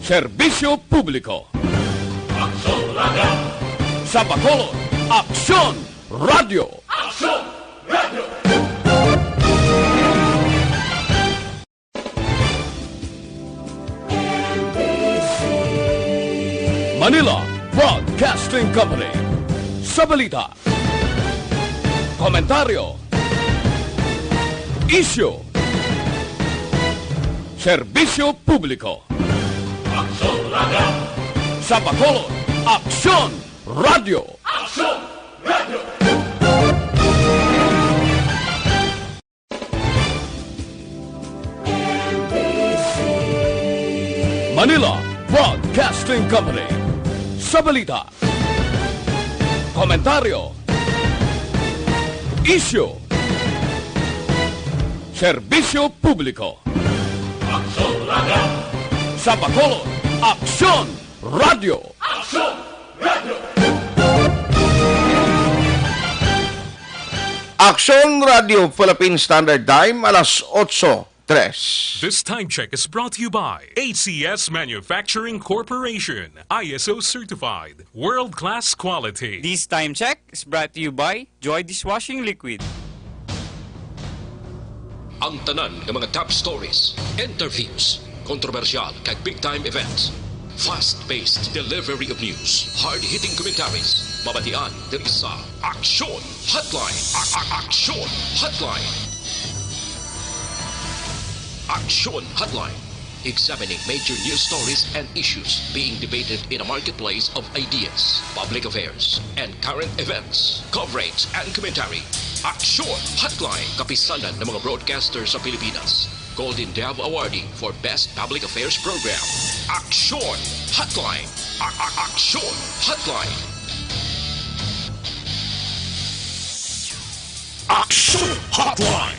Serbisyo Publiko. Aksyon Radio! Sa Bacolod, Aksyon Radio. Aksyon Radio! Manila Broadcasting Company. Sa balita, komentaryo, isyu, serbisyo publiko. Aksyon Radio! Sa Bacolod, Aksyon Radio. Aksyon Radio! Manila Broadcasting Company. Sa balita, komentaryo, isyu, serbisyo publiko. Aksyon Radio! Sa Bacolod, Aksyon Radio. Aksyon Radio! Aksyon Radio Philippine Standard Time, alas 8:03. This time check is brought to you by ACS Manufacturing Corporation, ISO certified, world-class quality. This time check is brought to you by Joy Dishwashing Liquid. Ang tanan ng mga top stories, interviews, kontrobersyal kag big-time events, fast-paced delivery of news, hard-hitting commentaries, mabatian diri sa Aksyon Hotline. Aksyon Hotline. Aksyon Hotline. Examining major news stories and issues being debated in a marketplace of ideas, public affairs, and current events. Coverage and commentary. Aksyon Hotline. Kapisanan ng mga broadcasters sa Pilipinas. Golden Dove Awardee for Best Public Affairs Program. Aksyon Hotline. Aksyon Hotline. Aksyon Hotline.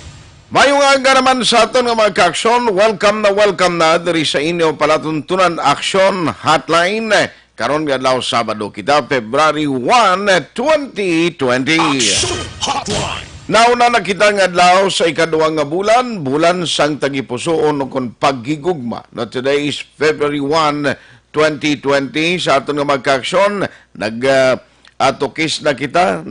Mayong aga naman sa aton nga mga ka-aksyon, welcome na diri sa inyo palatuntunan Aksyon Hotline. Karon nga adlaw Sabado kita, February 1, 2020. Aksyon Hotline. Nauna na kita nga adlaw sa ikaduhang nga bulan sang tagipusoon o kon paghigugma. No, today is February 1, 2020. Sa aton nga mga ka-aksyon, atukis na kita,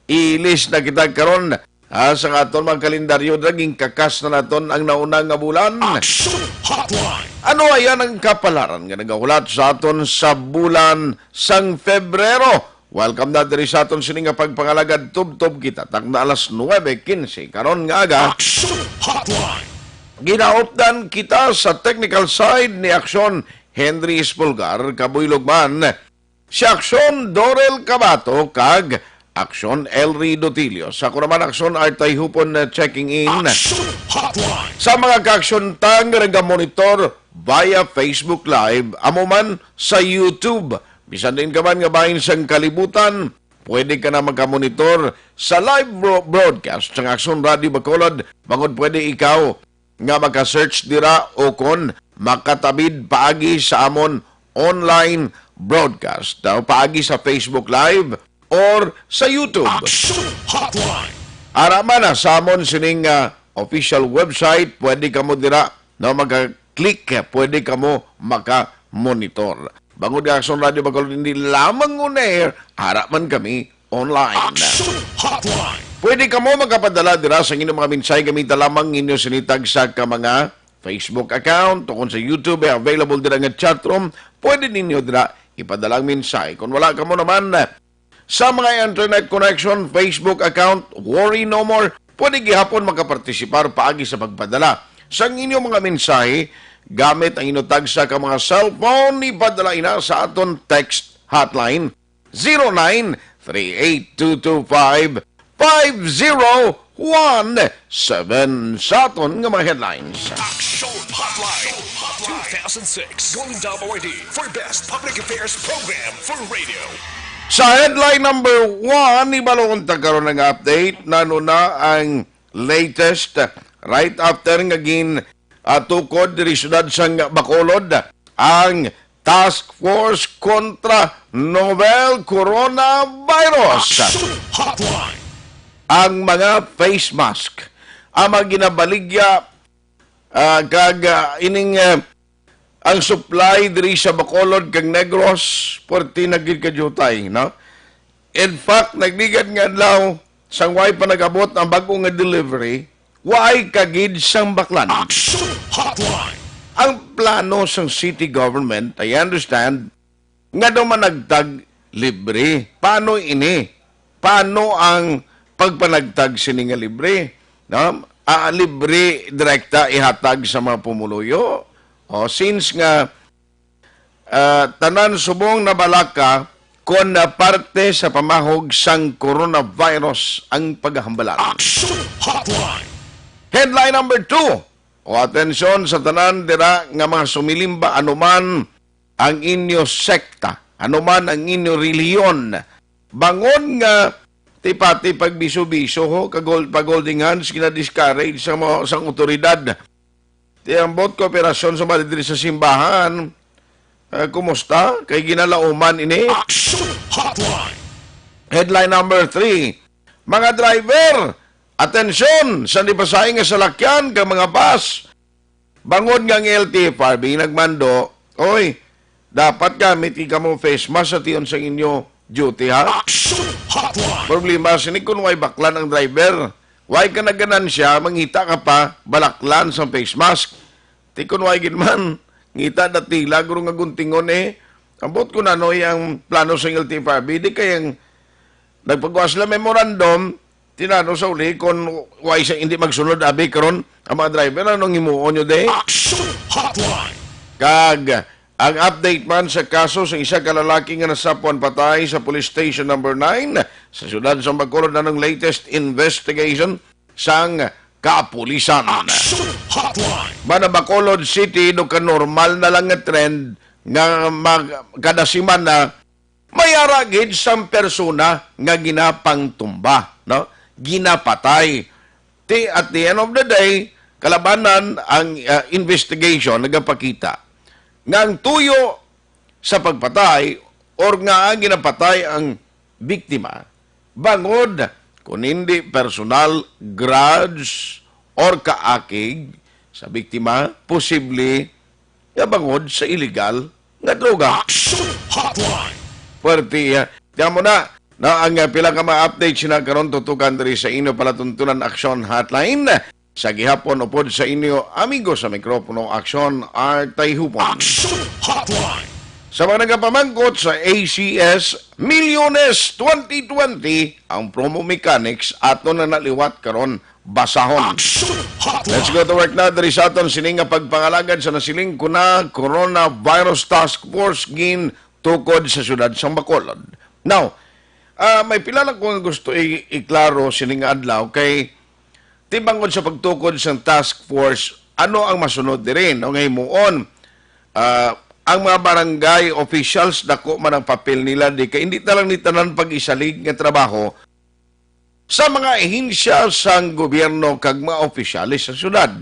ilis na kita karon. Sa aton mga kalendaryo, draging kakas na naton ang naunang nga bulan. Aksyon Hotline. Ano ayan ang kapalaran nga nagahulat sa aton sa bulan sang Febrero? Welcome na diri sa aton sining nga pagpangalagad tub-tub kita. Tagna alas 9:15 karon nga aga. Aksyon Hotline. Ginaupdan kita sa technical side ni Aksyon Henry Espulgar, Kabuylogman. Si Aksyon Dorel Cabato kag Aksyon Elry Dotilio. Sa kunaman Aksyon Artay Hupon checking in. Aksyon Hotline. Sa mga ka-aksyon tang monitor via Facebook Live, amo man sa YouTube. Bisan din ka man nga bahin sang kalibutan, pwede ka na magka-monitor sa live broadcast ng Aksyon Radio Bacolod. Bangod pwede ikaw nga maka-search dira o kon makatabid paagi sa amon online broadcast. Paagi sa Facebook Live or sa YouTube. Aksyon Hotline. Araman na sa amon sining official website, pwede ka mo dira na maka-click, pwede ka mo maka-monitor. Bangod ng Aksyon Radio Bacolod, hindi lamang on-air, harapan kami online. Aksyon Hotline. Pwede ka mo makapadala dira sa inyong mga minsay, gamita lamang inyo sinitag sa ka mga Facebook account, o kung sa YouTube, available dira nga chatroom, pwede ninyo dira ipadalang minsay. Kung wala ka mo naman sa mga internet connection, Facebook account, worry no more, pwede gihapon makapartisipar paagi sa pagpadala. Sa inyong mga mensahe, gamit ang inutag sa ka mga cellphone, ipadala ina sa aton text hotline 0938-225-5017 sa aton nga mga headlines. Aksyon Hotline. 2006 Golden Dove Awardee for Best Public Affairs Program for Radio. Sa headline number 1, ibalong karon ng update, nanuna ang latest right after nga tukod diri syudad sang Bacolod ang Task Force kontra Novel Coronavirus. Hotline. Ang mga face mask ang mga ginabaligya kag ining ang supply diri sa Bacolod kag Negros puwerte na gid kajutay, no? In fact, nagbigan nga adlaw sang way pa nagabot ang bago nga delivery, way kagid sang baklan. Action Hotline. Ang plano sang city government, I understand, nga daw managtag libre. Paano ini? Paano ang pagpanagtag sini nga libre? No? Libre direkta ihatag sa mga pumuluyo. O, since nga tanan subong na balaka kung na parte sa pamahog sang coronavirus ang paghambalan. Action Hotline. Headline number 2. O atensyon sa tanan dira nga mga sumilimba anuman ang inyo sekta, anuman ang inyo reliyon. Bangon nga tipati pagbiso-biso ho pag-holding hands kina-discourage sa mga sang otoridad. Ti ang bot kooperasyon sa mga diri sa simbahan. Kumusta? Kay ginalauman ini. Action Hotline. Headline number 3. Mga driver, atensyon sa dipasaing nga salakyan kang mga bus. Bangon nga ng LTFRB nagmando, oy, dapat gamit ka mo face mask sa tiyon sa inyo duty ha. Action Hotline. Problema sinig kung way baklan ang driver. Way ka naganan siya, mangita ka pa, balaklan sa face mask. Ti kung way ginman, ngita dati, lagro nga guntingon Ambot ko na no, yung plano sa LTFRB, di kayang nagpagawas lang memorandum, tinano sa uli, kung way siya hindi magsunod, abi karon ang mga driver, anong himuon nyo de? Action Hotline. Kag, ang update man sa kaso sa isa kalalaki nga nasapuan patay sa police station number 9 sa siyudad sa Bacolod na ng latest investigation sang kapulisan. Action Hotline. Mana Bacolod City, no ka normal na lang nga trend nga kada semana may aragid sang persona nga ginapang tumba, no? Ginapatay. At the end of the day, kalabanan ang investigation nagapakita nga ang tuyo sa pagpatay or nga ang ginapatay ang biktima bangod kung hindi personal grudge or kaakig sa biktima, posible nga bangod sa illegal nga droga. Action Hotline. Puwerte, tiyan mo na ang pila ka mga update sinakaroon tutukan diri sa inyo palatuntunan Action Hotline. Sa gihapon upod sa inyo, amigo sa mikropono Action Artay Hupon. Action Hotline. Sa mga nagapamangkot sa ACS Milyones 2020, ang promo mechanics ato na naliwat karon basahon. Action Hotline. Let's go to work na diri sa aton sining nga pagpangalagad sa nasiling kuna Coronavirus Task Force gin tukod sa syudad sa Bacolod. Now, may pila lang kung gusto iklaro sining adlaw kay tibangod sa pagtukod sa task force, ano ang masunod din? O ngayon muon, ang mga barangay officials, dako man ang papel nila, di kay hindi talang nitanan pag-isalig nga trabaho sa mga ehensya sa gobyerno kag mga opisyalis sa syudad.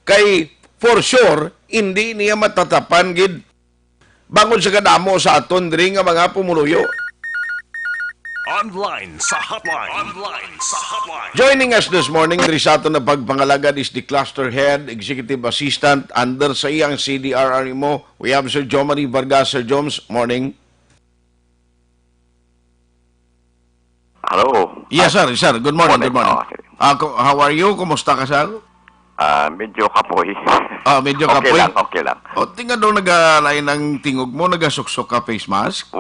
Kay, for sure, hindi niya matatapan gid bangod sa kadamo sa aton diri nga mga pumuluyo. Online sa hotline. Online sa hotline. Joining us this morning, diri sa aton na pagpangalagad is the Cluster Head, Executive Assistant, under sa iyang CDRRMO. We have Sir Jomari Vargas. Sir Joms, morning. Hello. Yes, sir. Sir, good morning. Good morning. Okay. How are you? Kumusta ka, sir? Medyo kapoy. Medyo okay kapoy. Okay lang. O, tingnan daw nag-alay ng tingog mo, nagasuksok ka face mask.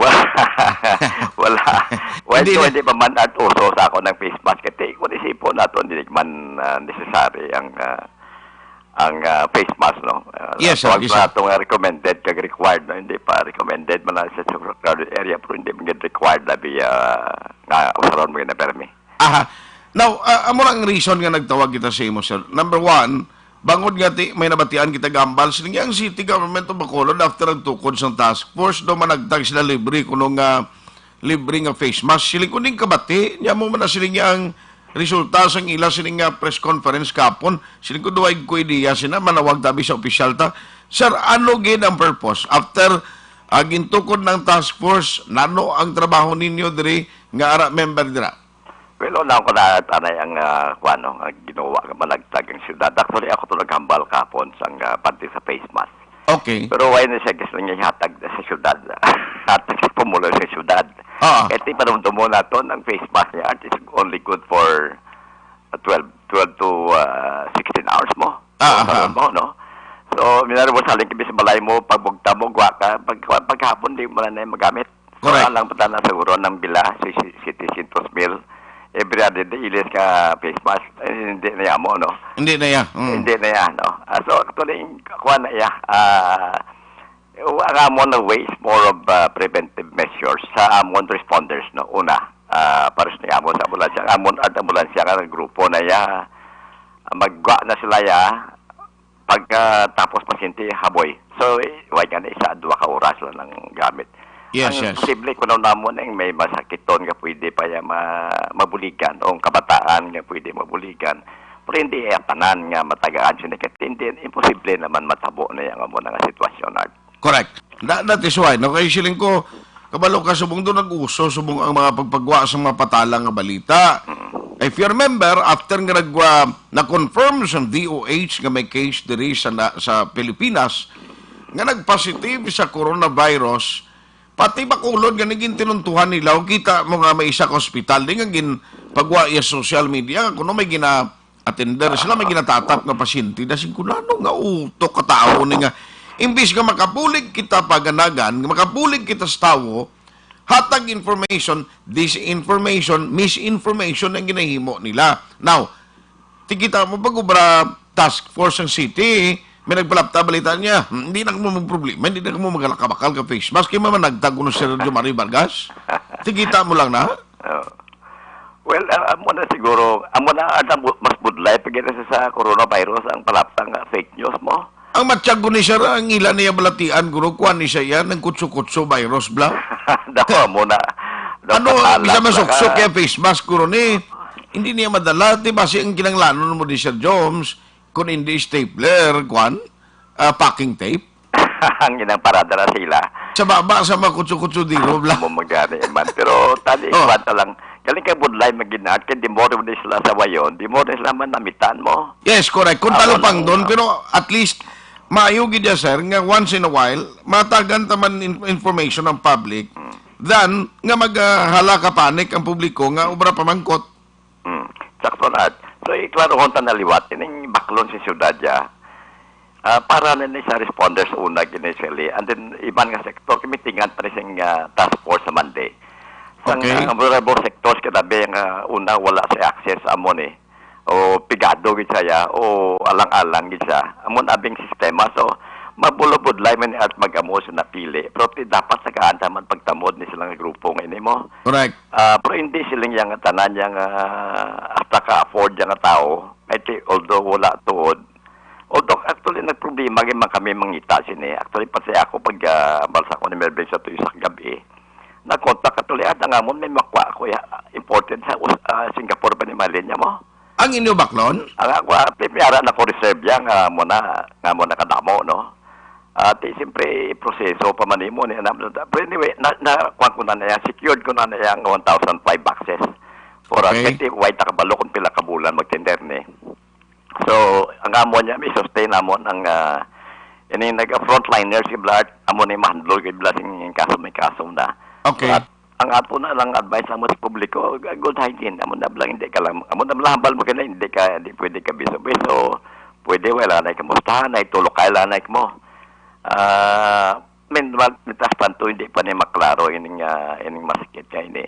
Wala. Hindi Hindi pa man at uso sa ako ng face mask. Kasi kung isipon nato, hindi man necessary ang face mask, no? Yes, sir. Yes, na sir. itong recommended kag required, no? Hindi pa recommended man sa crowded area, pero hindi man required na nga usaron mo na permi. Aha. Now, amo lang ang reason nga nagtawag kita sa imo, sir. Number one, bangod nga may nabatian kita gambal. Siling ang city government of Bacolod after ang tukod sa task force, do managtag sila libre kuno nga libre nga face mask. Siling kuning kabati, niya mo man na siling ang resulta sang ila siling nga press conference kapon. Siling ko duwag ko ideya sina manawag tabi sa opisyal ta. Sir, ano gid ang purpose? After gintukod ng task force, nano ang trabaho ninyo diri nga ara member dira? Well, una ko na tanay ang ginawa ka malagtag ang syudad. Actually, ako ito naghambal kapon sa pati sa face mask. Okay. Pero why na siya gusto niya hatag sa syudad. Hatag sa pumulo sa syudad. Ah. Kahit ipanumdum mo na to, ang face mask niya is only good for 12 to 16 hours mo. Karon mo, no? So, minaro mo saling kibis balay mo, pagbugta mo, gwa ka, paghapon, di mo na magamit. Correct. So, alang patana siguro ng bila, citizens meal. Every other day, ilis ka face mask. Hindi na yan mo, no? Hindi na yan. Hindi na yan, no? So, actually, kuha na yan. Ang amon na way is more of preventive measures sa amon responders, no? Una, para sa amon sa ambulansya. Amon at ambulansya ka ng grupo na yan. Magwa na sila yan pagkatapos pasyente haboy. So, why ka na isa, 2 ka oras lang ng gamit. Yes, Ang yes. posible kung namon ang may masakiton nga pwede pa yan mabuligan o kabataan nga pwede mabuligan. Pero hindi tanan nga matagaan sinikit. Hindi, imposible naman matabo na yan mo nga sitwasyon, Art. Correct. That is why. No, kaya siling ko, kabalo ka, subong doon nag-uso, subong ang mga pagpagwa sa mga patalang nga balita. If you remember, after nga na-confirm sa DOH nga may case diri sa Pilipinas, nga nag-positive sa coronavirus, pati bakulod nga naging tinuntuhan nila, o kita mo nga may isa ka hospital, di nga pagwa iya social media, kung may gina-attender sila, may ginatatap nga pasyente, dasin ko na, nga utok katao ni nga, imbis nga makapulig kita paganagan, makapulig kita sa tao, hatag information, disinformation, misinformation ang ginahimo nila. Now, tikita mo pag-ubra task force ng city, may nagpalapta balita niya, hindi na mo problema, hindi na mo magalakabakal ka face mask, kaya man nagtago na si Sergio Marie Vargas. Tikita mo lang na. Well, amo na siguro, amo na mas budlay pag sa coronavirus ang palaptang fake news mo. Ang matyago ni siya, ang ilan niya balatian, guro, kuhan ni siya yan, ng kutso-kutso virus, bla. Daw mo na. Ano, bisa masuksok kaya face mask, guro ni. Hindi niya madala, di ba, ang kinanglanon mo ni Sir Jones, kung hindi stapler, kuhan, packing tape. Ang inang parada na sila. Sa baba, sa mga kutso-kutso dito, bla. Mo magani man. Pero tali, kwanta lang. Galing kay budlay maginat, kaya di mo rin sila sa wayon, di mo rin sila man namitan mo. Yes, correct. Kung talupang doon, pero at least, maayo gid sir nga once in a while matagan taman information ng public then nga maghala ka panic ang publiko nga obra pamangkot. Sakto na. So iklaro hon ta naliwat ining baklon si syudad ya. Para na ni sa responders una initially and then iban nga sektor kimitingan pa sing task force sa Monday. Sang vulnerable sectors kadabi nga una wala sa access amon o pigado gid saya o alang-alang gid siya amon abing sistema so mabulobudlay man at mag-amo sa napili pero dapat sa kaanta man pagtamod ni silang grupo ngayon mo Correct. pero hindi silang yang tanan yang hasta ka afford yang tao although wala tuod although actually nagproblema gyud man kami mangita sini actually pati ako pag balsa ko ni Melvin sa tuyo sa gabi na-contact actually at ang amon may makwa ako imported sa Singapore pa ni Malinya mo. Ang inyo baklon? Ang ako, pipiyara na ko reserve yan, nga mo na kadamo, no? At siyempre, proseso pa man mo. But anyway, nakuha ko na yan, secured ko na yan 1,005 boxes. For okay. White nakabalo kung pila kabulan magtender ni. So, ang amo niya, may sustain amon ang yung nag-frontliners, amo ni mahandlo, yung kaso may kaso na. Okay. At, ang ato na lang advice ang mas publiko, good hygiene. Amo na lang hindi ka lang, amo na lang hambal mo ka na, hindi pwede ka biso-biso, pwede wala na kamustahan, na itulok kailan na mo. Mitas panto, hindi pa niya maklaro yung masakit niya ini.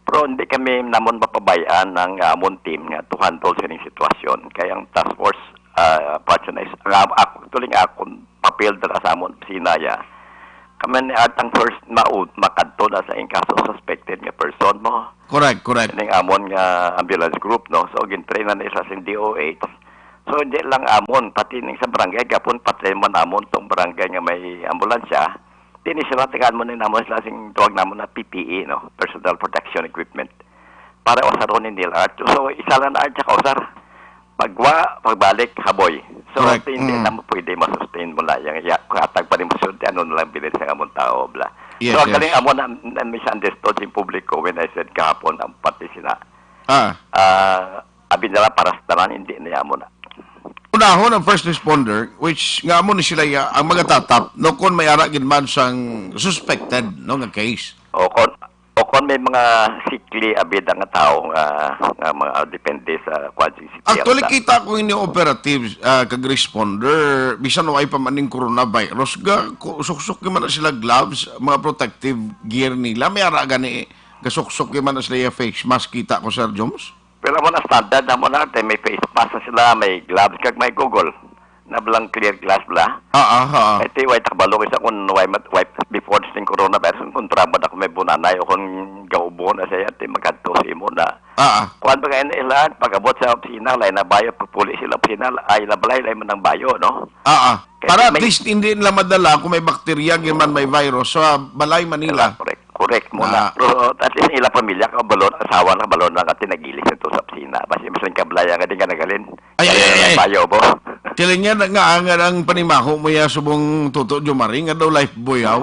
Pero hindi kami namon mapabayaan ng amon team nga to handle sa sitwasyon. Kaya ang task force, patronize, ako, tuling ako, papel dala sa amon, sinaya. Kami at ang first makadto na sa kaso suspected nga person mo. Correct. Ning amon nga ambulance group no. So gintrain na nila sa DOH. So hindi lang amon pati ning sa barangay gapon pati man amon tong barangay nga may ambulansya. Dini sila tagaan mo ni namon sila sing tuwag namon na PPE no, personal protection equipment. Para usaron nila. So isa lang na sa kausar. Pagbalik, haboy. So, hindi naman pwede masustain mo lang yung katag pa rin mo sunod, ano na lang bilhin sa among tao, bla. Yes, so, galing amo na misunderstood yung publiko when I said kahapon, ang pati sila. Abi nila para sa tanan, hindi niya amo na. unahon ang first responder, which nga mo ni sila ang mga tatap, no, kung may ara gid man sang suspected, no, nga case. O kon may mga sikli abid ang tao nga mga depende sa quality city. Actually, kita ko ini operatives kag responder, bisan way pa maning coronavirus, suksok man na sila gloves, mga protective gear nila, may ara gani, gasuksok man na sila yung face mask, kita ko, Sir Jones. Pero mo na standard na mo natin, may face mask na sila, may gloves, kag may Google. Na blang clear glass bla. Ito way takbalo isa kun way before sing coronavirus kun traba na may bunanay o kun gaubo na siya ti magadto mo na. Kuan ba kayo ilan pagabot sa opisina lay na bayo pupuli sila opisina ay labalay lay man ng bayo no. Para at least hindi nila madala kung may bakterya man may virus sa Balay Manila. Correct muna. Pero at least ila pamilya ka balon, asawa na balon na kati nagilis ito sa opisina. Basi mas kablaya nga din ka nagalin. Ay. Bayo bo. Kailan niya nga ang panimaho mo ya subong Tuto Jumari nga daw life boy aw.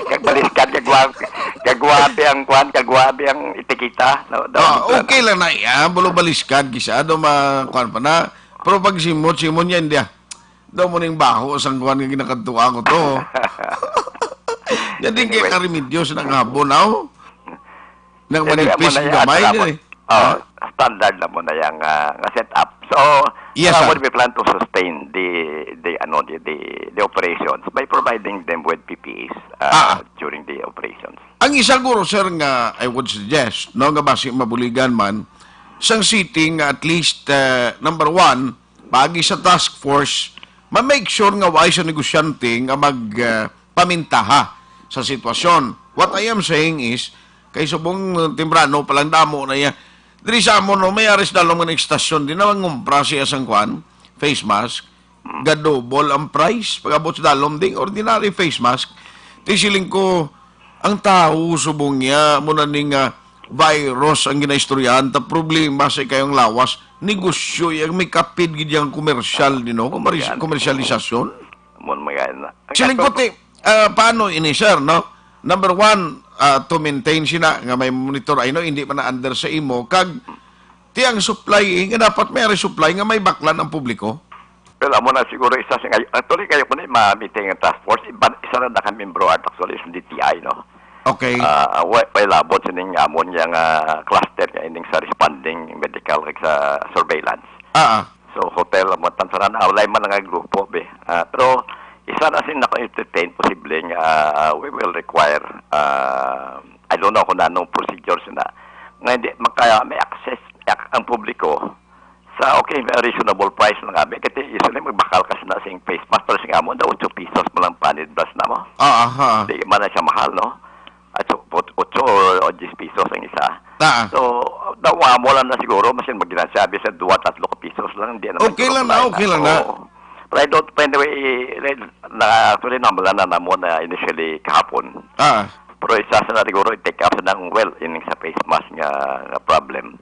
Kagbaliskan kagwabi ang kwan, kagwabi ang itikita. Okay lang na iya, bulo baliskan kisa daw makuan pa na. Pero pag simon yan dia. Daw mo ning baho sang kwan nga ginakadtuwa ko to. Jadi kaya karimidyo sa nanghabon aw. Nang manipis gamay din. Standard na mo na yung setup. So, yes, would we plan to sustain the operations by providing them with PPEs during the operations? Ang isa guro, sir, nga I would suggest, no, nga basi mabuligan man, sang sitting at least, number one, pagi sa task force, ma-make sure nga wise sa negosyante nga magpamintaha sa sitwasyon. What I am saying is, kay subong timbrano, palang damo na yan, diri sa amon no, may aris dalong mga ekstasyon, di naman ngumpra siya sang kwan, face mask, gadobol ang price, pag-abot sa dalom ding ordinary face mask, tisiling ko, ang tao subong niya, muna ning virus ang ginaistoryahan, ta problema sa kayong lawas, negosyo, yung may kapid gidyang komersyal, no? Komersyalisasyon. Siling ko, paano ini, sir, no? Number one, to maintain sila nga may monitor ay no, hindi pa na under sa imo kag tiyang supply nga dapat may supply nga may baklan ang publiko. Pero amo na siguro isa sa actually kayo po ni ma-meeting ang task force isa na kami membro at actually sa DTI no. Okay. Way labot sining amon yang cluster nga ining sa responding medical kag sa surveillance. So hotel mo tansaran awlay man nga grupo be. Pero isa na sin naka-entertain posible we will require I don't know kung anong procedures na hindi makaya may access ang publiko sa may reasonable price lang kami kasi usually magbakal kasi na sing face mask pero singa mo 8 pesos mo lang panid blas na mo di man na siya mahal no at 8 o 10 pesos ang isa so dawa mo lang na siguro masin maginasabi sa 2-3 pesos lang hindi na okay lang na But I don't, by the way, actually naman na mo na initially kahapon. Pero isa sa siguro i-take up ng in sa face mask nga problem.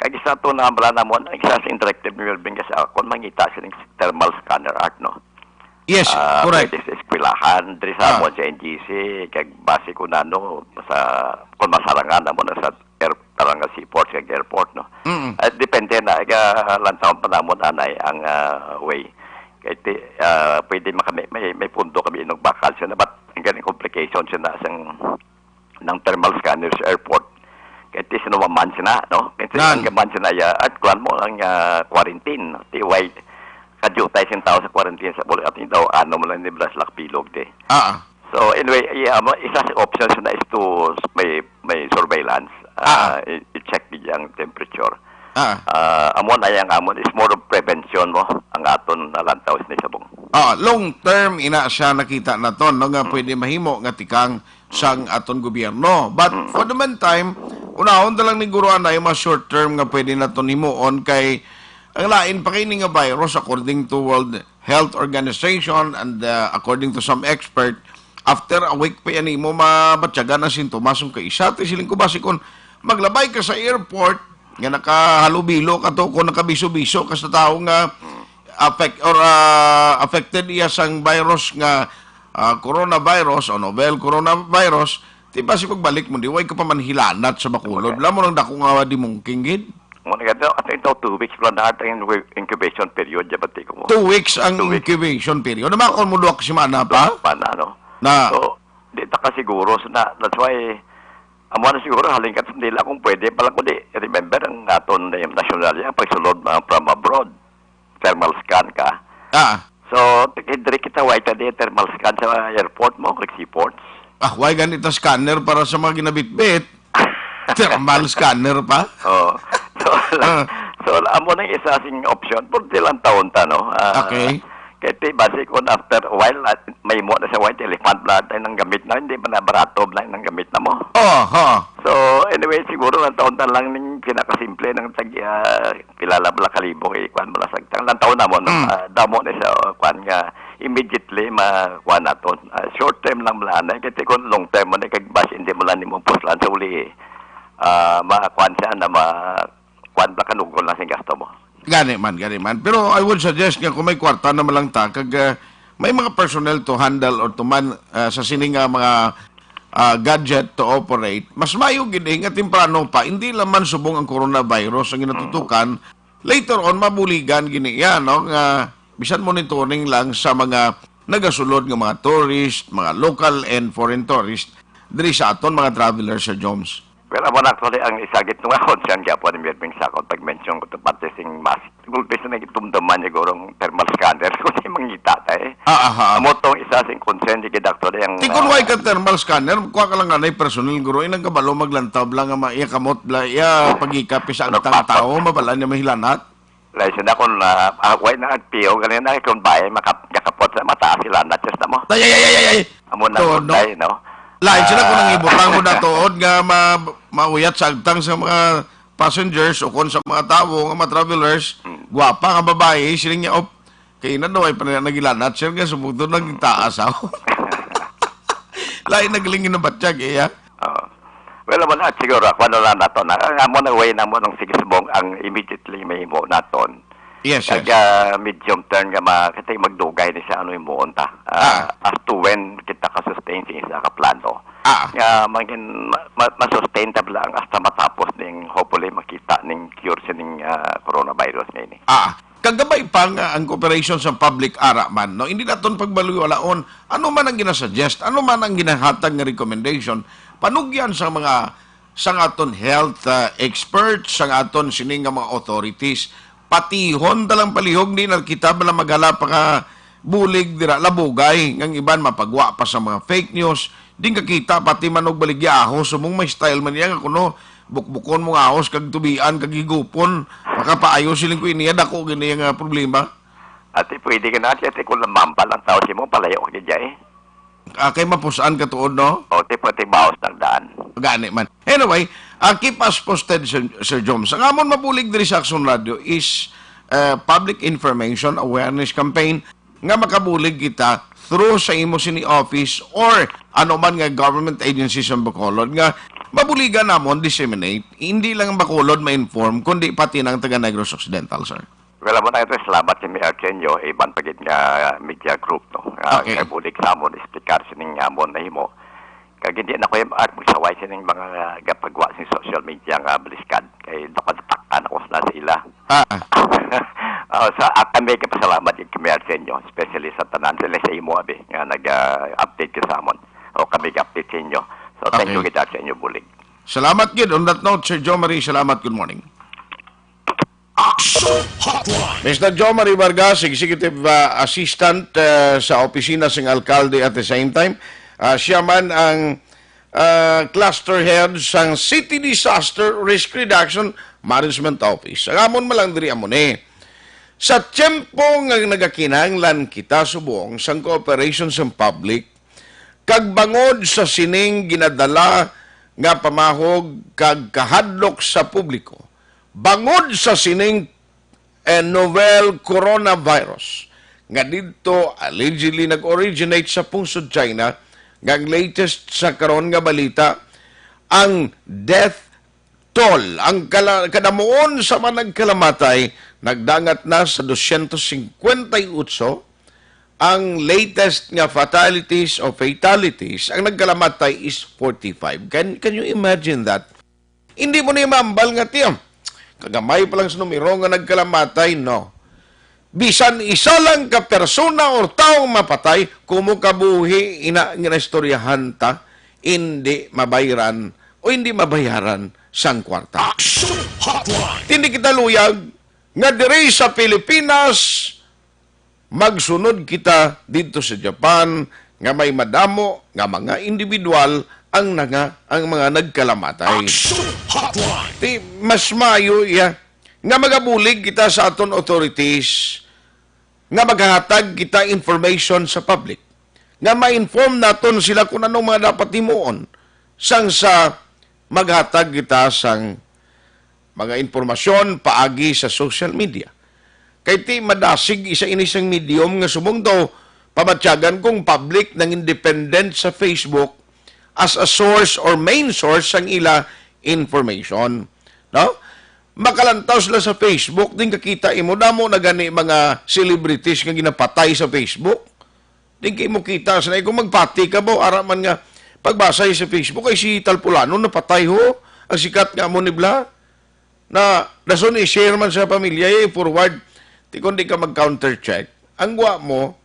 Kaya isa to na mo, isa sa interactive well-being kasi kung mangita siya ng thermal scanner art, no? Yes, correct. Pwede sa eskwelahan, diri sa mo sa NGC, kag base ko na, no, sa, kung masarangan na mo na sa parang seaport, kag airport, no? At depende na, lantaon pa na mo nanay ang way. Kaya pwede may punto kami inagbakal siya na ba't ang galing complication siya na ng thermal scanner sa airport. Kaya sinumaman siya na, no? Kaya ang gaman siya na at kuhan mo ang quarantine. Tiway, kadyutay siyang tao sa quarantine sa bulit at daw ano mo lang ni Blas Lakpilog de. So anyway, isa sa options na is to may surveillance. I-check yung temperature. Amon is more of prevention mo ang aton nalantaw ni sabong. Long term ina siya nakita na to no nga pwede mahimo nga tikang sang aton gobyerno. But for the meantime, unahon lang ni guruan na yung mga short term nga pwede naton himuon kay ang lain pa kay nga virus according to World Health Organization and according to some expert after a week pa yan mo mabatyagan ang sintomas kay isa siling ko basi kon maglabay ka sa airport nga nakahalubilo ka to kung nakabiso-biso ka sa tao nga affected iya sang virus nga coronavirus o novel coronavirus di ba si pagbalik mo di way ka pa manhilanat sa Bacolod wala mo nang dako nga di mong kinggid Muna ka at ito 2 weeks pala na ang incubation period ya pati ko mo. 2 weeks ang 2 weeks. incubation period. Naman kung mo si mana pa? Ano? Na, So, di ta ka siguro so na that's why amo na siguro halingkat nila kung pwede pala ko di remember ang aton na yung national yung pagsulod from abroad thermal scan ka. So, diri kita white di thermal scan sa airport mo, like seaports. why ganito scanner para sa mga ginabitbit? Thermal scanner pa? Oh. So, amo nang isa sing option por ilang taon ta no. Okay. Kaya base ko after a while may mo na sa white elephant blood ay nang gamit na hindi pa na barato na nang gamit na mo. So anyway siguro lang taon na lang ning pinakasimple ng kilala bala kalibo kay kwan bala sagtang lang taon na mo no. Damo na sa kwan nga immediately makuha naton. Short term lang bala na kaya kung long term mo na kag base hindi mo lang nimo puslan sa uli. Makuha siya na kwan ba kanugol na sing gasto mo. Gani man. Pero I would suggest nga kung may kwarta naman lang ta, kag may mga personnel to handle or to man sa sining nga mga gadget to operate, mas mayo gini nga temprano pa, hindi laman subong ang coronavirus ang ginatutukan, later on mabuligan gini yan, no? Nga, bisan monitoring lang sa mga nagasulod nga mga tourist, mga local and foreign tourist, diri sa aton mga travelers sa Joms. Well, amo na actually ang isagit nga concern kaya po ni Mirving Sakot pag-mention ko ito pati sing mask. Gulpis na itumdaman niya gurong thermal scanner kung di mangita tayo. Amo tong isa sing concern di kay Dr. ang... Tikunway ka thermal scanner, kuha ka lang nga na personal guro, inang kabalo maglantab lang nga iya kamot, iya pagikap sa ang tao, mabala niya mahilanat. Laisa na kung why na agpiyo, ganyan na kung bahay makapot sa mataas sila na just na mo. Ay! Amo na kung tayo, no? Lain sila kung nangibutang mo na tuod nga mauyat sa agtang sa mga passengers o kung sa mga tao, nga mga travelers, gwapa nga babae, siling niya, kaya na daw ay nagilanat, siya nga sumugdo nang taas ako. Lain naglingin ng batsyag, iya. Well, amo na, siguro, ako ano lang nato na, amo na way na mo ng sigisbong ang immediately may mo naton. Yes. Kaya medium term nga kita magdugay ni sa ano yung muon ta. As to when kita ka-sustain sa kaplano. Nga maging ma-sustainable lang hasta matapos ning hopefully makita ning cure sa ning coronavirus ngayon. Kagabay pa nga ang cooperation sa public ara man, no? Hindi naton pagbaluyalaon, ano man ang ginasuggest, ano man ang ginahatag nga recommendation, panugyan sa mga aton health experts, sa aton sining nga mga authorities, patihon talang palihog ni nakita bala maghala pa ka bulig dira labugay ngang iban mapagwa pa sa mga fake news din kakita pati manog baligya ahos sumong may style man yan kuno bukbukon mo nga ahos kag tubian kag higupon makapaayo siling ko iniya dako gini nga problema ati pwede ka na ati kung lamampal ang tao si mo palayo ka dyan kay mapusaan ka tuod no o pati bawas ng daan gani man anyway keep us posted Sir Joms ang amon mabulig diri sa Action Radio is public information awareness campaign nga makabulig kita through sa imo sini office or ano man nga government agencies sa Bacolod nga mabuligan namon disseminate hindi lang ang Bacolod ma-inform kundi pati ng taga Negros Occidental sir. Well, mo na ito, salamat si Mayor Kenyo, iban pagit nga media group, no? Okay. Kaya bulik sa amon, isplikar sining amon na himo. Kaya hindi na ko yung magsaway sining mga gapagwa sa social media nga baliskad. Kaya nakadtaktan ako na sa ila. Sa kami kapasalamat yung Mayor Kenyo, especially sa tanan sila sa imo, abi, nga nag-update ka sa amon. O kami update sa inyo. So, thank you kita sa inyo, bulig. Salamat gid. On that note, Sir Joe Marie, salamat. Good morning. Action Hotline. Mr. Joe Marie Vargas, Executive Assistant sa opisina ng alkalde at the same time. Siya man ang cluster head sa City Disaster Risk Reduction Management Office. Ang amon malang diri amon Sa tiyempo nga nagakinahanglan kita subong sa cooperation sa public, kag bangod sa sining ginadala nga pamahog kag kahadlok sa publiko, bangod sa sining novel coronavirus nga dito allegedly nag-originate sa pungsod China nga latest sa karon nga balita ang death toll ang kadamuon sa mga nagkalamatay nagdangat na sa 258 ang latest nga fatalities o fatalities ang nagkalamatay is 45 can you imagine that hindi mo na imambal nga tiyam kagamay pa lang sa numero nga nagkalamatay, no. Bisan isa lang ka persona or taong mapatay, kumukabuhi nga istoryahan ta, hindi mabayaran o hindi mabayaran sang kwarta. Action Hotline. Hindi kita luyag nga diri sa Pilipinas magsunod kita dito sa Japan nga may madamo nga mga individual ang mga nagkalamatay. Action Hotline. Ti mas mayo nga magabulig kita sa aton authorities nga maghatag kita information sa public nga ma-inform naton sila kung anong mga dapat himuon sang sa maghatag kita sang mga informasyon paagi sa social media. Kay ti madasig isa inisang medium nga subong daw pamatyagan kong public ng independent sa Facebook as a source or main source sang ila information. No? Makalantaw sila sa Facebook, din kakita imo damo na gani mga celebrities nga ginapatay sa Facebook. Din kay mo kita sa kung magpati ka mo araman nga pagbasa sa Facebook ay si Talpulano napatay ho ang sikat nga mo ni Bla na dason i-share man sa pamilya forward ti kun di ka mag-counter check. Ang gwa mo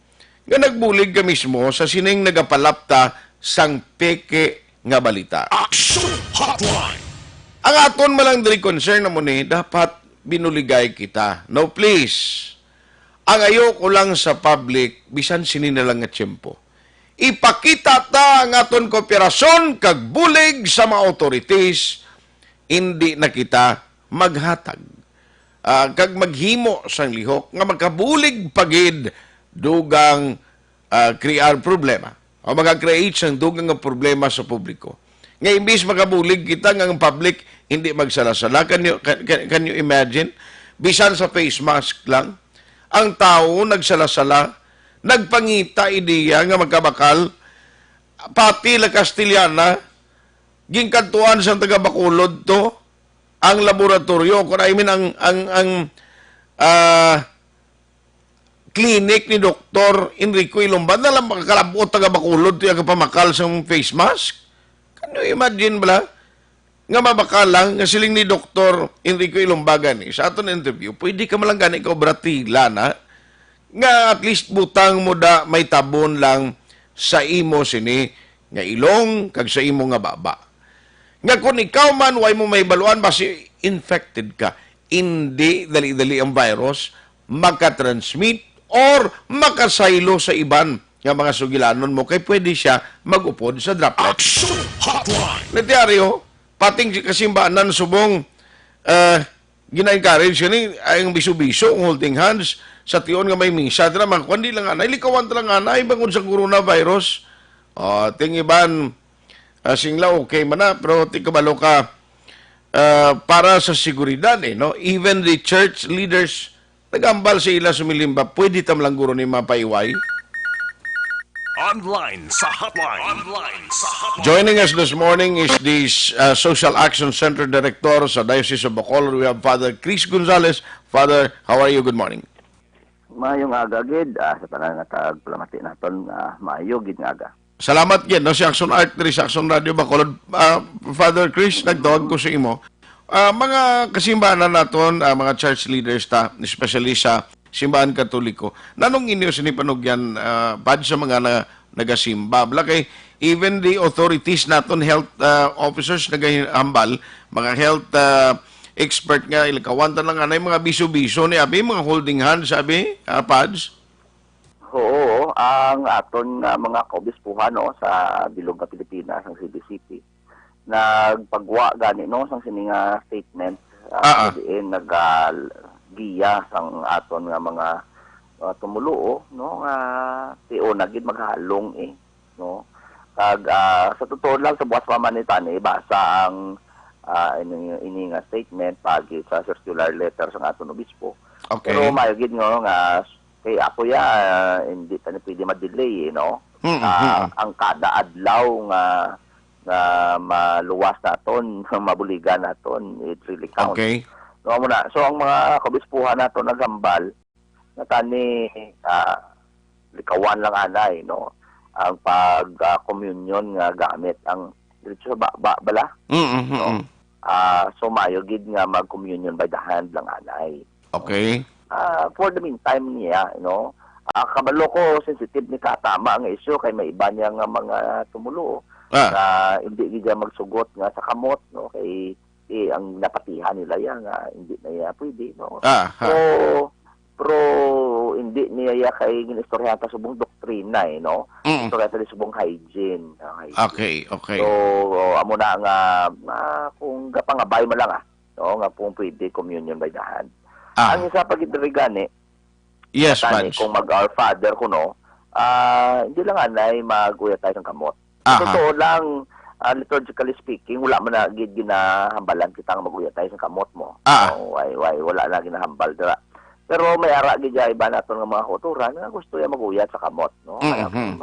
nga nagbulig ka mismo sa sining nagapalapta sang peke nga balita. Action Hotline. Ang aton malang diri concern na mo ni, dapat binuligay kita. No, please. Ang ayoko lang sa public, bisan sini na lang nga tiyempo. Ipakita ta ang aton kooperasyon kag bulig sa mga authorities, hindi na kita maghatag. Kag maghimo sang lihok, nga magkabulig pagid dugang create problema. O magka-create sang dugang nga problema sa publiko. Nga imbis makabulig kita ng public, hindi magsalasala. Can you imagine? Bisan sa face mask lang, ang tao nagsalasala, nagpangita ideya nga magkabakal, pati la Castellana, gingkantuan sa taga Bacolod to, ang laboratorio, kung I mean ang clinic ni Dr. Enrico Ilomban, na lang makakalabot taga Bacolod to yung pamakal sa face mask. Can you imagine bala? Nga mabakalang nga siling ni Dr. Enrico Ilombagan sa aton interview, pwede ka malang gani ka bratila na nga at least butang mo da may tabon lang sa imo sini nga ilong kag sa imo nga baba. Nga kung ikaw man way mo may baluan basi infected ka, hindi dali-dali ang virus makatransmit or makasaylo sa iban nga mga sugilanon mo kay pwede siya magupod sa droplet. Action Hotline. Netiaryo, pating kasimbanan subong gina-encourage ni ang biso-biso holding hands sa tion nga may misa dra man kundi lang anay likawan lang anay bangod sa coronavirus. Ting iban singla okay man na pero ti kabalo ka para sa seguridad no. Even the church leaders nagambal sa ila sumilimba pwede tam lang guro ni mapaiway. Online sa hotline. Online sa hotline. Joining us this morning is the Social Action Center Director sa Diocese of Bacolod. We have Father Chris Gonzalez. Father, how are you? Good morning. Mayong aga gid sa panangatag palamati naton maayo gid nga aga. Salamat gid no si Action Art diri sa Action Radio Bacolod. Father Chris, nagtawag ko sa imo. Mga kasimbahan naton, mga church leaders ta, especially sa simbahan katoliko. Nanong inyo sinipanugyan pad sa mga nagasimba. Bala kay even the authorities naton, health officers nagahambal, mga health expert nga ilakawantan lang anay mga biso-biso ni abi mga holding hands sabi pads. Oo, ang aton mga kaobispuhan no sa bilog nga Pilipinas ang CBCP nagpagwa gani no sang sininga statement diin giya sang aton nga mga tumuluo no nga tiyo na gid maghalong no kag sa totoo lang sa buwas pamanitan basa ang ini nga statement pagi sa circular letter sang aton obispo. Okay. Pero mayo gid nga kay ako hindi tani pwede ma-delay no. Ang kada adlaw nga maluwas naton mabuligan naton it really counts. Okay. No muna. So ang mga kabispuhan nato nagambal na tani likawan lang anay no ang pag communion nga gamit ang dito sa bala. No? sumayo gid nga mag-communion by the hand lang anay. Okay. For the meantime niya, kabalo ko sensitive ni katama ang issue kay may iba niya nga mga tumulo na hindi gid magsugot nga sa kamot kay ang napatihan nila yan nga hindi na iya pwede Pero hindi niya kay ginistoryahan ta subong doktrina istorya ta subong hygiene. Okay. So amo na nga kung gapangabay mo lang nga kung pwede communion by the hand. Ang isa pa gid gani yes, Vance. Kung mag-Our Father ko hindi lang anay mag-uya tayo ng kamot. Totoo lang, liturgically speaking, wala man na ginahambalan kita nga mag-uya tayo ng kamot mo. Wala na ginahambal dira. Pero may ara gid iba naton nga mga kultura nga gusto ya mag-uyat sa kamot,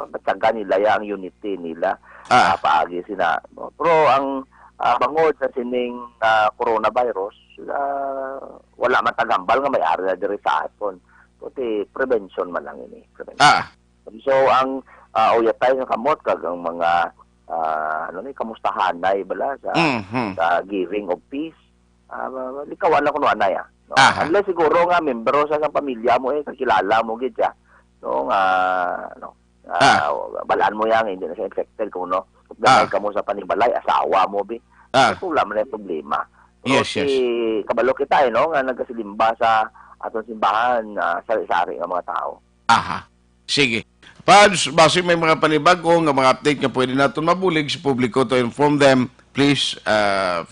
Matyaga nila yang unity nila paagi sina. Pero ang bangod sa sining coronavirus, wala man tagambal nga may ari na diri sa aton. Puti prevention man lang ini. So ang uyatay sa kamot kag ang mga kamustahanay bala sa giving of peace. Likawan na kuno anay unless siguro nga membro sa pamilya mo kakilala mo gid ya. Balaan mo yang hindi na siya infected kung dahil ka mo sa panibalay asawa mo wala man yung problema. Yes. Kabalo kita nga nagasilimba sa atong simbahan sari-sari nga mga tao. Sige. Pads, base may mga panibago nga mga update nga pwede natin mabulig sa publiko to inform them, please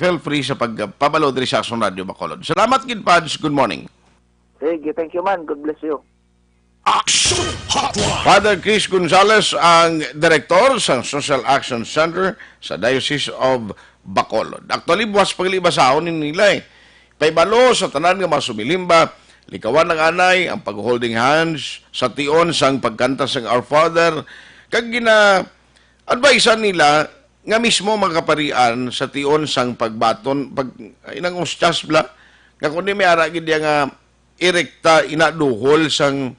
feel free sa pagpabalo diri sa Action Radio Bacolod. Salamat gid Pads, good morning. Sige, thank you man, God bless you. Action Hotline. Father Chris Gonzales ang direktor sa Social Action Center sa Diocese of Bacolod. Actually, buwas paglibasahon nila Paibalo sa tanan nga mga sumilimba, likawan ng anay, ang pag-holding hands, sa tion sang pagkanta sang Our Father, kag gina-advisean nila nga mismo magkaparian sa tion sang pagbaton, inang ustyas bla, nga kundi may aragid nga irekta inaduhol sang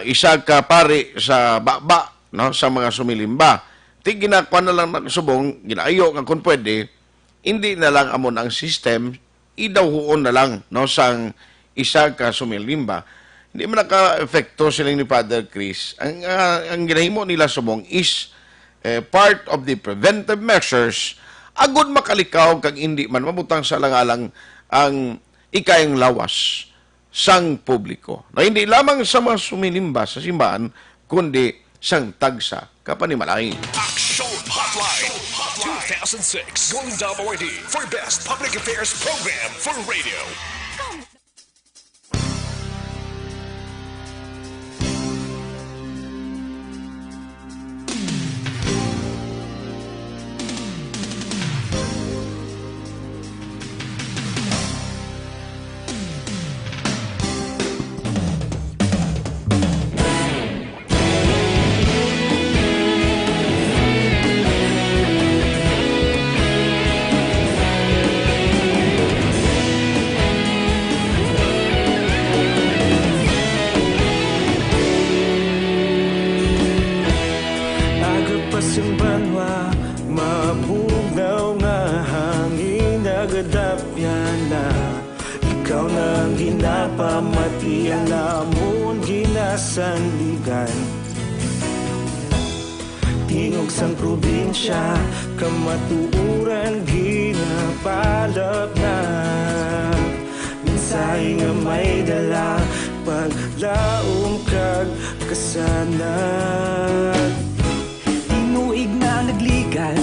isa ka pari sa baba, sa mga sumilimba. Ti ginakwa na lang nagsubong, ginaayo nga kung pwede, hindi na lang amon ang system, idawhuon na lang sang isa ka sumilimba. Hindi man naka-efekto silang ni Father Chris. Ang ginahimo nila subong is part of the preventive measures agud makalikaw kag hindi man mamutang sa langalang ang ikayang lawas sang publiko. Na hindi lamang sa mga sumilimba sa simbahan, kundi sang tagsa kapanimalay. Action Hotline 2006 Golden Dome Award for Best Public Affairs Program for Radio. Tingog sang probinsya, kamatuuran ginapalap na. Minsay nga may dala, paglaom kag kasanag. Tinuig na nagligan,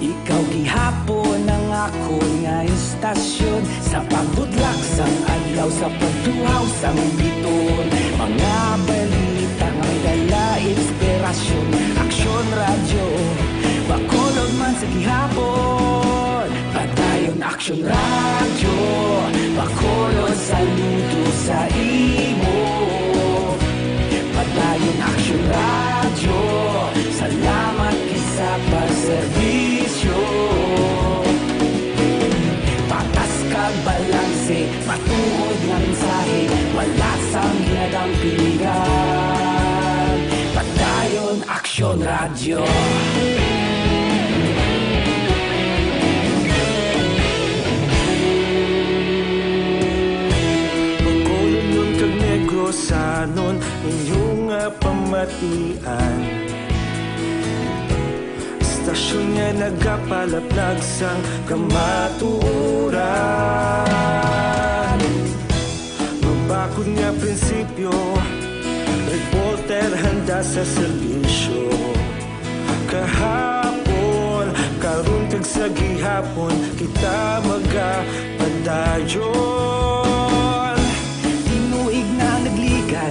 ikaw gihapon ang ako nga istasyon. Sa pagbudlak sang adlaw, sa pagduhaw sang biton. Mga balita nga dala inspirasyon. Action Radio, Bacolod man sa gihapon. Padayon Action Radio, Bacolod saludo sa imo. Padayon Action Radio, salamat kisa pagserbisyo. Patas kag balanse, matuod nga mensahe, wala sang ginadang piligan. Padayon Action Radio. sanon inyong pamatian. Istasyon nga nagapalaplag sang kamatuuran. Mabakod nga prinsipyo, reporter handa sa serbisyo. Kahapon, karuntag sa gihapon, kita magapadayon. Tinuig na nagligan,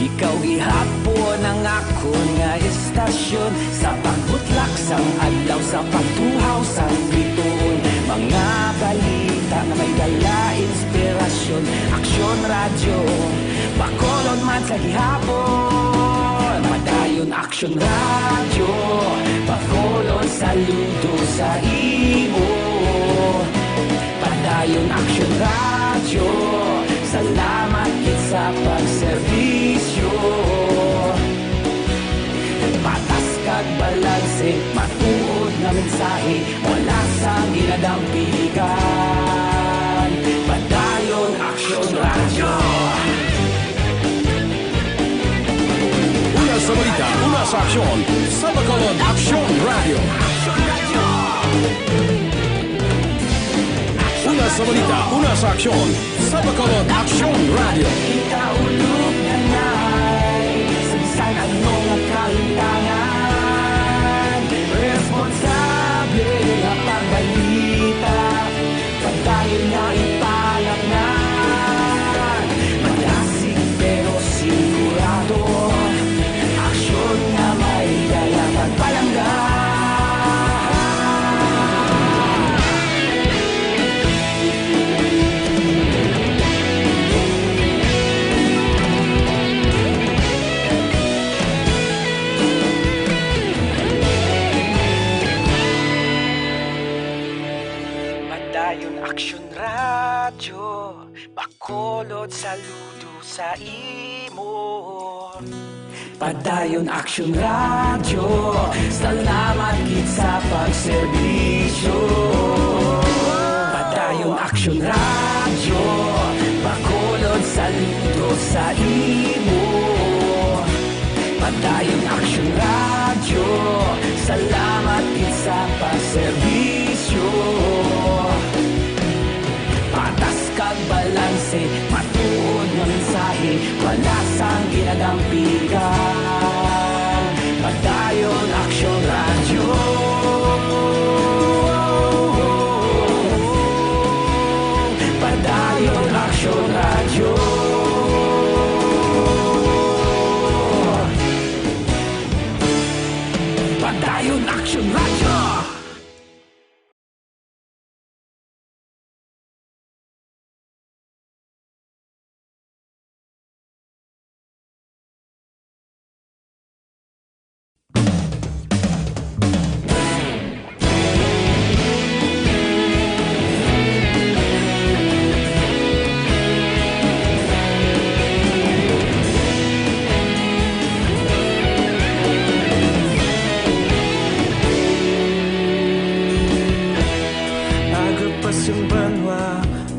ikaw gihapon ang ako nga istasyon. Sa pagbutlak sang adlaw, sa pagtuhaw sang bituon. Mga balita na may dala inspirasyon. Aksyon radyo, Bacolod man sa gihapon. Padayon Aksyon radyo, Bacolod saludo sa imo. Padayon Aksyon radyo, salamat kit sa pagserbisyo. Patas kag balanse, matuod nga mensahe, wala sang ginadampigan. Padayon Aksyon radyo. Una sa balita, una sa aksyon, sa Bacolod Aksyon Radio. Una sa balita, una sa aksyon, sa Bacolod Aksyon Radio. Ikaulog na na'y sabisan ang mga kahintangan. Responsable na pagbalita, pagdayon na ipalaknan. Malasig pero sigurado, aksyon na may dalang pagpalanggan. Padayon Aksyon radyo, Bacolod saludo sa imo. Padayon Aksyon radyo, salamat kit sa pagserbisyo. Padayon Aksyon radyo, Bacolod saludo sa imo. Padayon Aksyon radyo, salamat kit sa pagserbisyo. Patas kag balanse, matuod nga mensahe, wala sang ginadampigan. Padayon Aksyon radyo. Padayon Aksyon radyo. Padayon Aksyon radyo.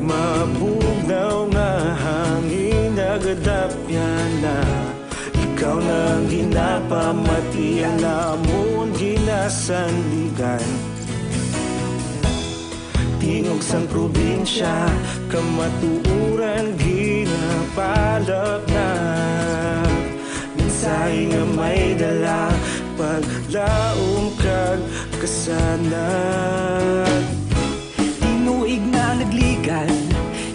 Mabugnaw nga hangin nagadapyan na. Ikaw nang ginapamatian, namon ginasandigan. Tingog sang probinsya, kamatuuran ginapalak na. Mensahe nga may dala, paglaom kag kasanag. Tinuig na nagligan,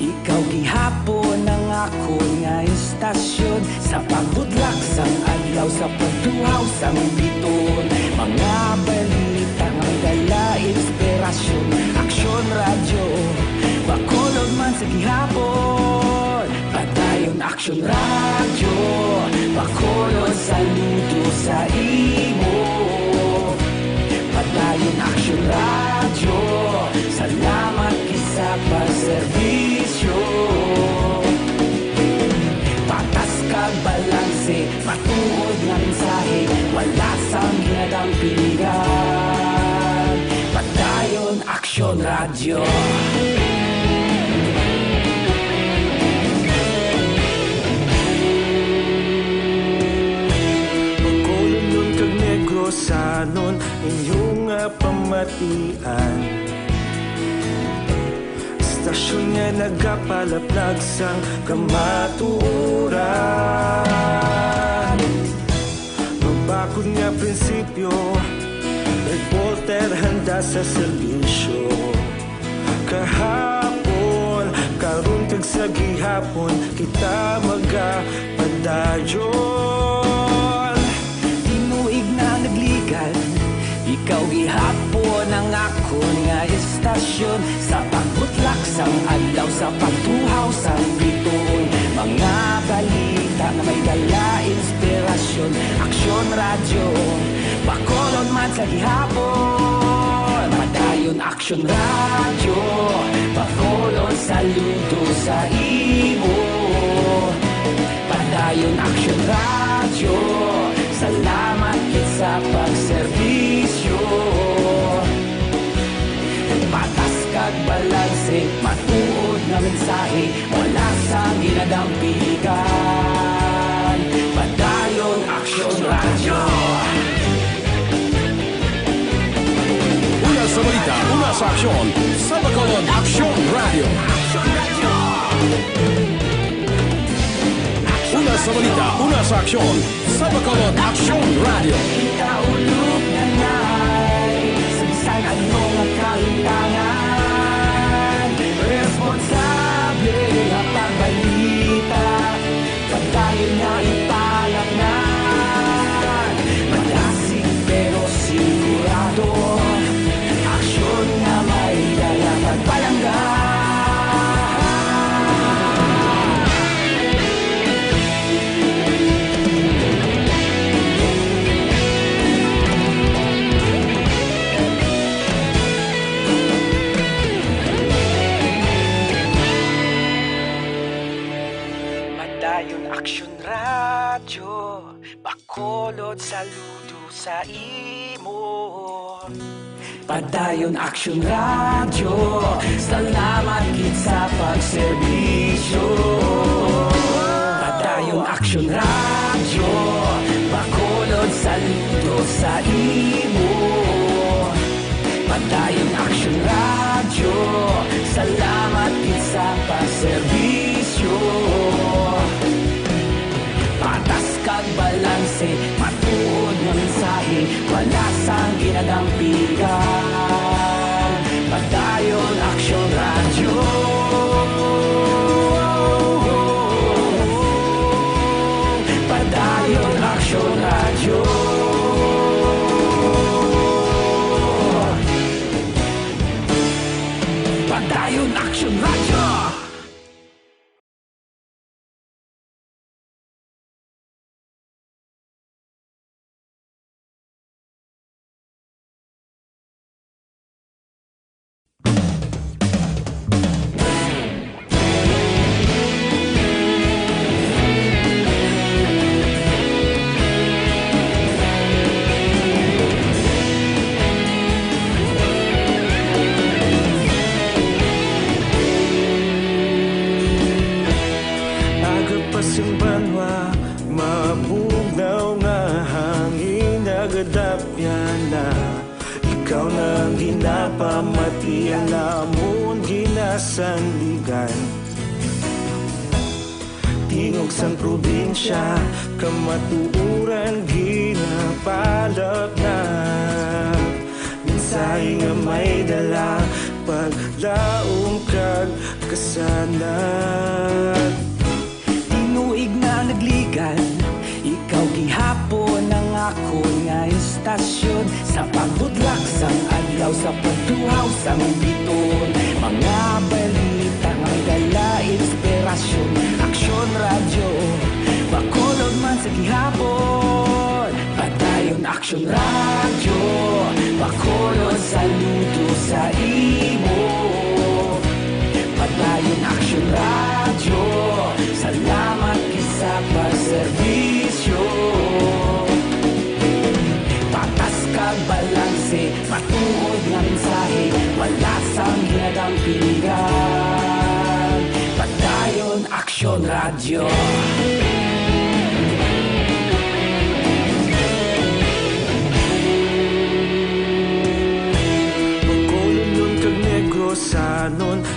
ikaw gihapon ang ako nga istasyon. Sa pagbudlak sang adlaw, sa pagtuhaw sang biton. Mga balita nga may dala inspirasyon. Aksyon radyo, Bacolod man sa gihapon. Padayon Aksyon radyo, Bacolod saludo sa imo. Padayon Aksyon radyo, salamat kisa pagserbisyo. Patas kag balanse, matuod nga mensahe, wala sang ginadampigan. Padayon Aksyon radyo. inyong pamatian. Istasyon nga nagapalaplag sang kamatuuran. Magbakod nga prinsipyo, reporter handa sa serbisyo. Kahapon, karon kag sa gihapon, kita magapadayon. Tinuig na nagligan, ikaw gihapon ang akon nga istasyon. Sa pagbutlak sang adlaw, sa pagtuhaw sang bituon, mga balita na may dala inspirasyon. Aksyon radyo, bakolod man sa gihapon. Padayon aksyon radyo, bakolod saludo sa imo. Padayon aksyon radyo, salamat kit sa pagserbisyo. Patas kag balanse, matuod nga mensahe, wala sang ginadampigan. Padayon aksyon radyo. Una sa balita, una sa aksyon, sa Bacolod Aksyon Radio. Una sa balita, una sa aksyon, sa Bacolod Aksyon Radio. Ikaulog na na'y sa bisan anong kaintangan. Responsable nga pagbalita, pagdayon na ipalaknan. Malasig pero sigurado, aksyon na may dalang pagpalanggan. Padayon aksyon radyo, bakolod saludo sa imo. Padayon aksyon radyo, salamat kit sa pagserbisyo. Padayon aksyon radyo, bakolod saludo sa imo. Padayon aksyon radyo, salamat kit sa pagserbisyo. Patas kag balanse, matuod nga mensahe, wala sang ginadampigan. Padayon aksyon radyo. Padayon aksyon radyo. Padayon aksyon radyo. Agapasing banwa, mabugnaw nga hangin nagadapyan na. Ikaw nang ginapamatian, namon ginasandigan. Tingog sang probinsya, kamatuuran ginapalap na. Mensahe nga may dala, paglaom kag kasanat. Tinuig na nagligan, ikaw gihapon ang akon nga istasyon. Sa pagbudlak sang adlaw, sa pagtuhaw sang biton, mga balita nga may dala inspirasyon. Aksyon radyo, bakolod man sa gihapon. Padayon aksyon radyo, bakolod saludo sa imo. Padayon aksyon radyo, salamat kit sa pagserbisyo. Patas kag balanse, matuod nga mensahe, wala sang ginadampigan. Padayon aksyon radyo.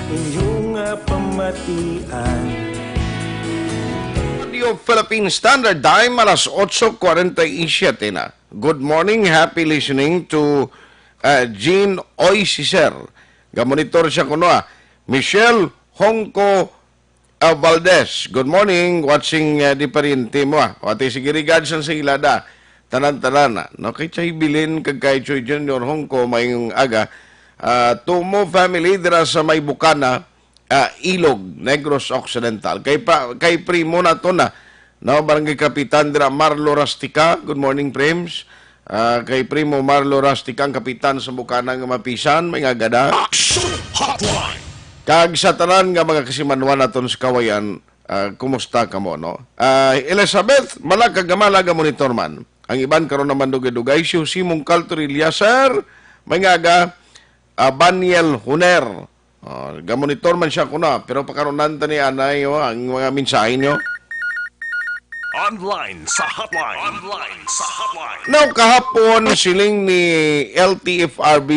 inyong pamatian. Radio Philippine Standard Time, alas 8:47 na. Good morning, happy listening to Jean Oisiser. Gamonitor siya kuno Michelle Hongko Valdez. Good morning, watching di pariente mo Wati sige regards sa ilada. Tanan-tanan no kay chay bilin kag kay Choy Junior Hongko mayong aga. Tumo family dira sa may Bukana, Ilog, Negros Occidental. Kay primo na to na, no, barangay kapitan dira Marlo Rastica. Good morning, Prims. Kay primo Marlo Rastica, ang kapitan sa Bukana nga mapisan, may nga gada. Action Hotline. Kag sa tanan nga mga kasimanwan naton sa kawayan, kumusta ka mo, no? Elizabeth, malagkagamalaga monitor man. Ang iban karon naman dugay-dugay, Simong Caltorilla, sir, may nga ga, Baniel Huner. Gamonitor man siya kuna, pero pakaronan ta ni anay ang mga mensahe nyo. Online sa hotline. Online sa hotline. Now, kahapon, siling ni LTFRB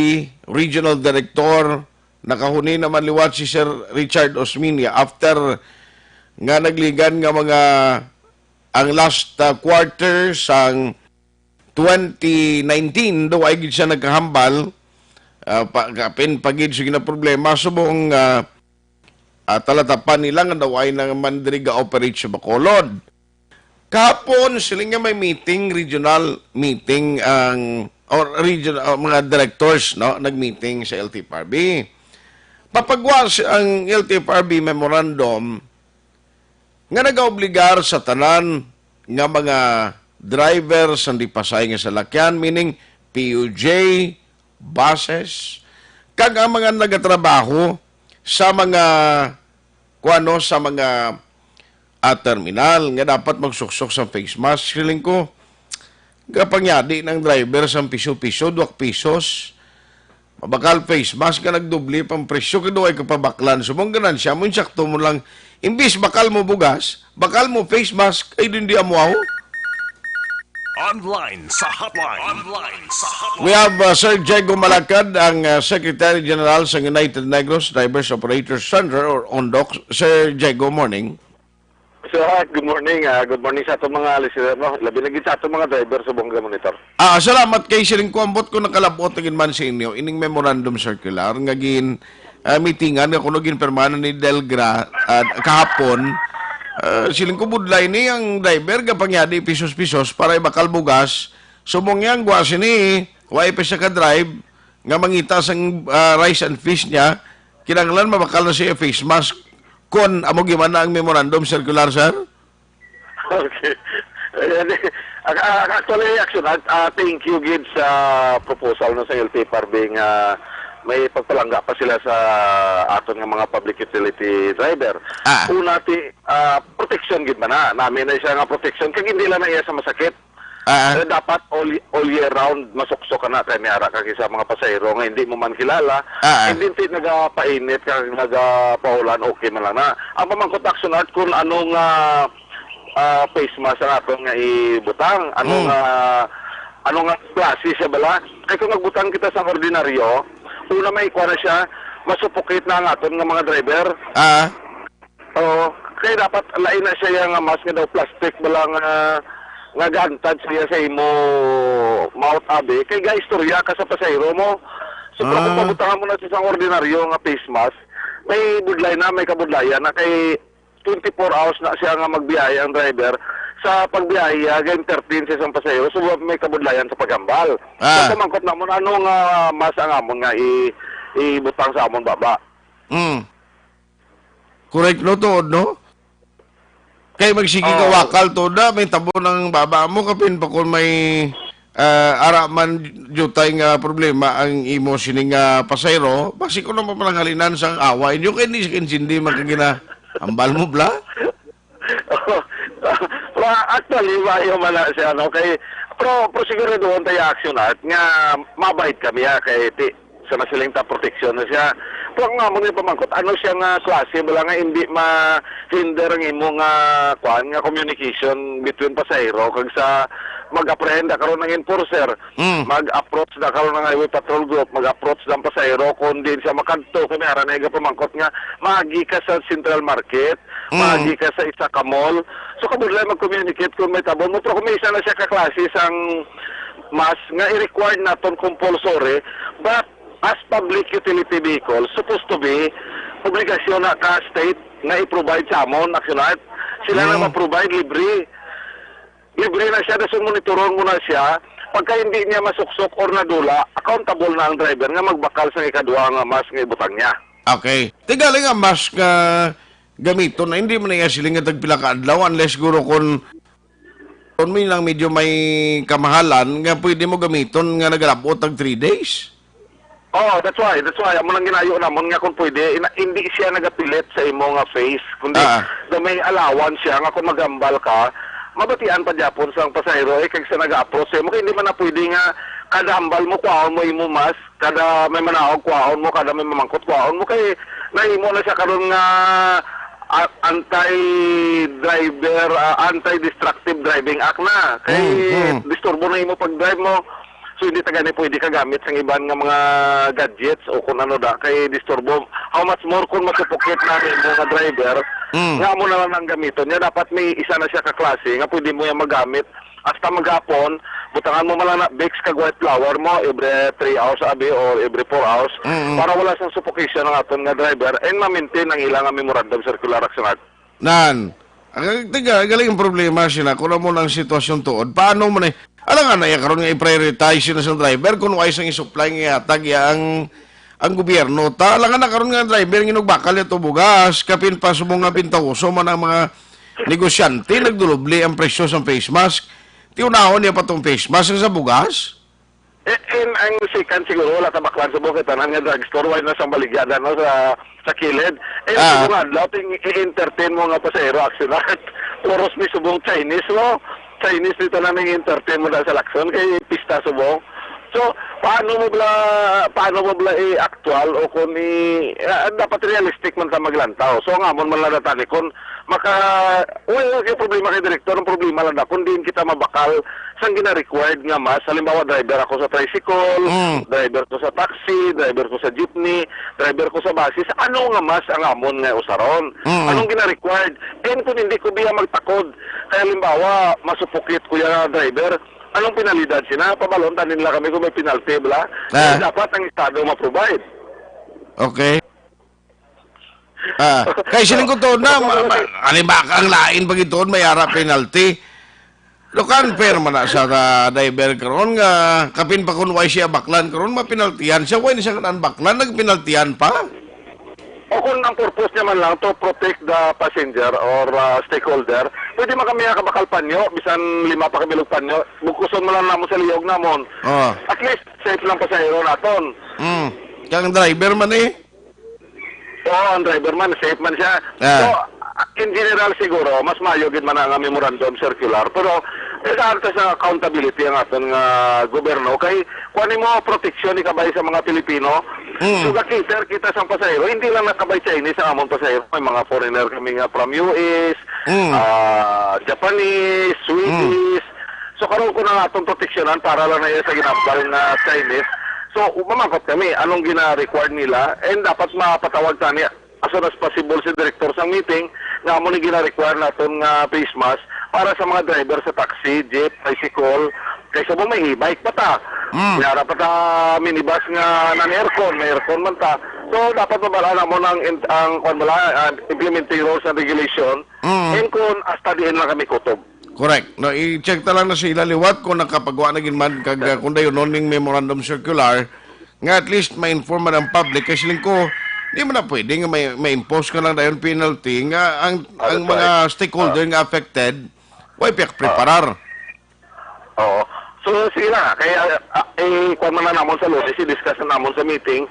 Regional Director, nakahuni naman liwat si Sir Richard Osminia after nga nagligan nga mga ang last quarter sang 2019, do ay gid siya nagkahambal. Pagid sige na problema subong talatapan nila nga daw ay nang mandiriga operate sa Bacolod. Kahapon sila nga may meeting, regional meeting regional mga directors no nagmeeting sa LTFRB. Papagwas ang LTFRB memorandum nga nagaobligar sa tanan nga mga drivers ang dipasay nga salakyan, meaning PUJ, buses, kag ang mga nagatrabaho sa mga sa mga terminal nga dapat magsuksok sa face mask. Feeling ko kapangyadi ng driver sa piso-piso, 2 pesos. Mabakal face mask ka nagdubli pang presyo ka ay kapabaklan. Sumong ganan siya, mo insakto mo lang, imbis bakal mo bugas, bakal mo face mask, ay hindi amuaw. Online sa hotline. Online sa hotline. We have Sir Diego Malacad, ang Secretary General sa United Negros Drivers Operators Center or ONDOC. Sir Diego, morning. Sir, good morning. Good morning sa itong mga listener. No? Labi na sa itong mga driver sa Bongga Monitor. Salamat kay Siring Kuambot ko nakalabot agin man sa inyo. Ining memorandum circular. Ngagin meetingan nga kuno gin permana ni Delgra kahapon. Siling ko budlay ni ang driver kapangyadi pisos-pisos para bakal bugas. Sumong yang gwasi ni way pa siya ka-drive nga mangita sang rice and fish niya. Kinanglan mabakal na siya face mask. Kon amo gimana ang memorandum circular, sir? Okay. Actually, thank you Gid sa proposal no, sa LTFRB nga may pagpalangga pa sila sa aton nga mga public utility driver. Una protection gid man na. Namin na siya nga protection kag hindi lang na iya sa masakit. Dapat all year round masuksok ka na tayo may ara kag sa mga pasahero nga hindi mo man kilala. Hindi nagapainit kag nagapaulan, okay man lang na. Ang pamangkot action art kung anong face mask ang aton nga ibutang, anong klase siya bala. Kaya kung nagbutang kita sa ordinaryo, una may ikuha na siya, masupukit na ang aton nga mga driver. Kaya dapat lain na siya yung mask nga daw plastic bala nga gantad siya sa imo mouth abi. Kaya ga-istorya ka sa pasahero mo. So kung pabutangan mo na siya sa ordinaryo nga face mask, may budlay na, may kabudlayan na kay 24 hours na siya nga magbiyaya ang driver. Sa pagbiyaya, game 13 siya sa pasahero, so may kabudlayan sa pagambal. So kumangkot na mo na anong mas ang amon nga ibutang sa amon baba. Correct no to, no? Kaya magsige ka wakal to na, may tabo ng baba mo, kapin pa kung may araman jutay nga problema ang imo sining pasayro, basi ko naman palanghalinan sang away nyo, kaya hindi siya kinsindi magkagina ambal mo bla? Actually, mayo man na siya, no? Kay, pero siguro doon tayo action at nga mabait kami kay sa masiling ta protection na siya. So nga mo ni pamangkot ano siya nga klase bala nga hindi ma-hinder ang imo nga kuan nga communication between pasahero kag sa mag-apprehend karon ng enforcer, mag-approach na karon ng highway patrol group, mag-approach ng pasahero kung din siya makadto kami ara na pamangkot nga maagi ka sa Central Market, maagi ka sa isa ka mall. So kabudlay mag-communicate kung may tabon mo pero kung may isa na siya ka klase sang mas nga i-required naton compulsory but as public utility vehicle, supposed to be, obligasyon na ka state na i-provide sa amon, nasyonal. Sila na ma-provide libre. Libre na siya, dasun monitoron mo na siya. Pagka hindi niya masuksok or nadula, accountable na ang driver nga magbakal sa ikadwa nga mas nga ibutang niya. Okay. Tigaling nga mas nga gamito na hindi mo na siling nga tagpila ka adlaw unless guro kung may lang medyo may kamahalan nga pwede mo gamiton nga nagalabot tag 3 days. Oh, that's why. Amo nang ginayo namon nga kung pwede, hindi siya nagapilit sa imo nga face, kundi may allowance siya nga kung magambal ka, mabatian pa Japon sang pasahero kag sa nag-approach mo kay hindi man na pwede nga kada hambal mo kwaon mo imo mas, kada may manaog kwaon mo, kada may mamangkot kwaon mo kay nahimo na siya karon nga anti-driver, anti-destructive driving act na. Kay disturbo na imo pag-drive mo. So hindi tagani pwede ka gamit sa iban nga mga gadgets o kung ano da kay disturbo. How much more kung masupukit na rin mga driver, nga mo na lang ang gamiton niya. Dapat may isa na siya kaklase nga pwede mo yung magamit. Hasta maghapon, butangan mo malang na bakes kag white flower mo every 3 hours abi or every 4 hours para wala sang suffocation ng aton nga driver and ma-maintain ang ilang memorandum circular action act. Nan, galing ang problema siya kung mo ng sitwasyon tuod. Paano mo na alam nga na karon nga i-prioritize na sa driver kung wais ang i-supply nga yatag ang gobyerno. Ta alam nga na karon nga driver ginugbakal ito bugas kapin pa subong nga pintawoso man ang mga negosyante nagdulubli ang presyo sa face mask. Tiunahon niya pa tong face mask sa bugas. And ang second siguro wala tabaklan sa bukit tanan nga drugstore wala na sa baligyadan no sa kilid. Siguro nga dating i-entertain mo nga pasahero accident. Puros ni subong Chinese no. Chinese dito namin entertain mo na sa Lacson kay pista subong. So, paano mo bla actual o kung dapat realistic man ta maglantaw. So, nga mon man lang natani kung kay problema kay direktor, ang problema lang na kung din kita mabakal sang gina-required nga mas. Halimbawa, driver ako sa tricycle, driver ko sa taxi, driver ko sa jeepney, driver ko sa basis. Ano nga mas ang amon nga usaron? Anong gina-required? And kung hindi ko biya magtakod, kaya halimbawa, masupukit ko yung driver, anong penalidad sina? Pabalon, tanin lang kami kung may penalty, bla? Dapat ang Estado ma-provide. Okay. Kaya siling ko to na, alimaka ang lain pag ito, may ara penalty. Lokan, pero man na sa driver karon nga, kapin pa kung siya baklan karon mapinaltihan siya, why siya kan baklan, nagpinaltihan pa? O kung ang purpose niya man lang to protect the passenger or stakeholder, pwede man kami kabakal panyo, bisan 5 pa kami panyo, bukuson mo lang namo sa liyog namon. At least safe lang pasahero naton. Kang driver man ang driver man, safe man siya. So, in general siguro, mas mayo gid man ang memorandum circular, pero ito sa accountability ang aton nga gobyerno kay kunin mo proteksyon ni kabay sa mga Pilipino. So kita sa pasahero, hindi lang nakabay Chinese ang among pasahero, may mga foreigner kami nga from US, Japanese, Swedish. So karon ko na atong proteksyonan para lang na sa ginambal na Chinese. So mamangkot kami anong gina-require nila and dapat mapatawag tani as soon as possible si director sa meeting nga mo ni gina-require naton nga face mask para sa mga driver sa taxi, jeep, tricycle, kaysa mo may e-bike pa ta. Yara pa ta minibus nga nan-aircon, may aircon man ta. So dapat mabalaan mo ng implementing rules and regulation and kung hasta diin lang kami kutob. Correct. No, i-check ta lang na sa ilaliwat kung nakapagawa na ginman kag kung dayon noning memorandum circular nga at least ma-inform man ang public kasi lang ko di mo na pwede nga may-impose ka lang dayon penalty nga ang mga stakeholder nga affected why preparar. Oo. So sige na kaya kung man na namon sa lunes i-discuss na namon sa meeting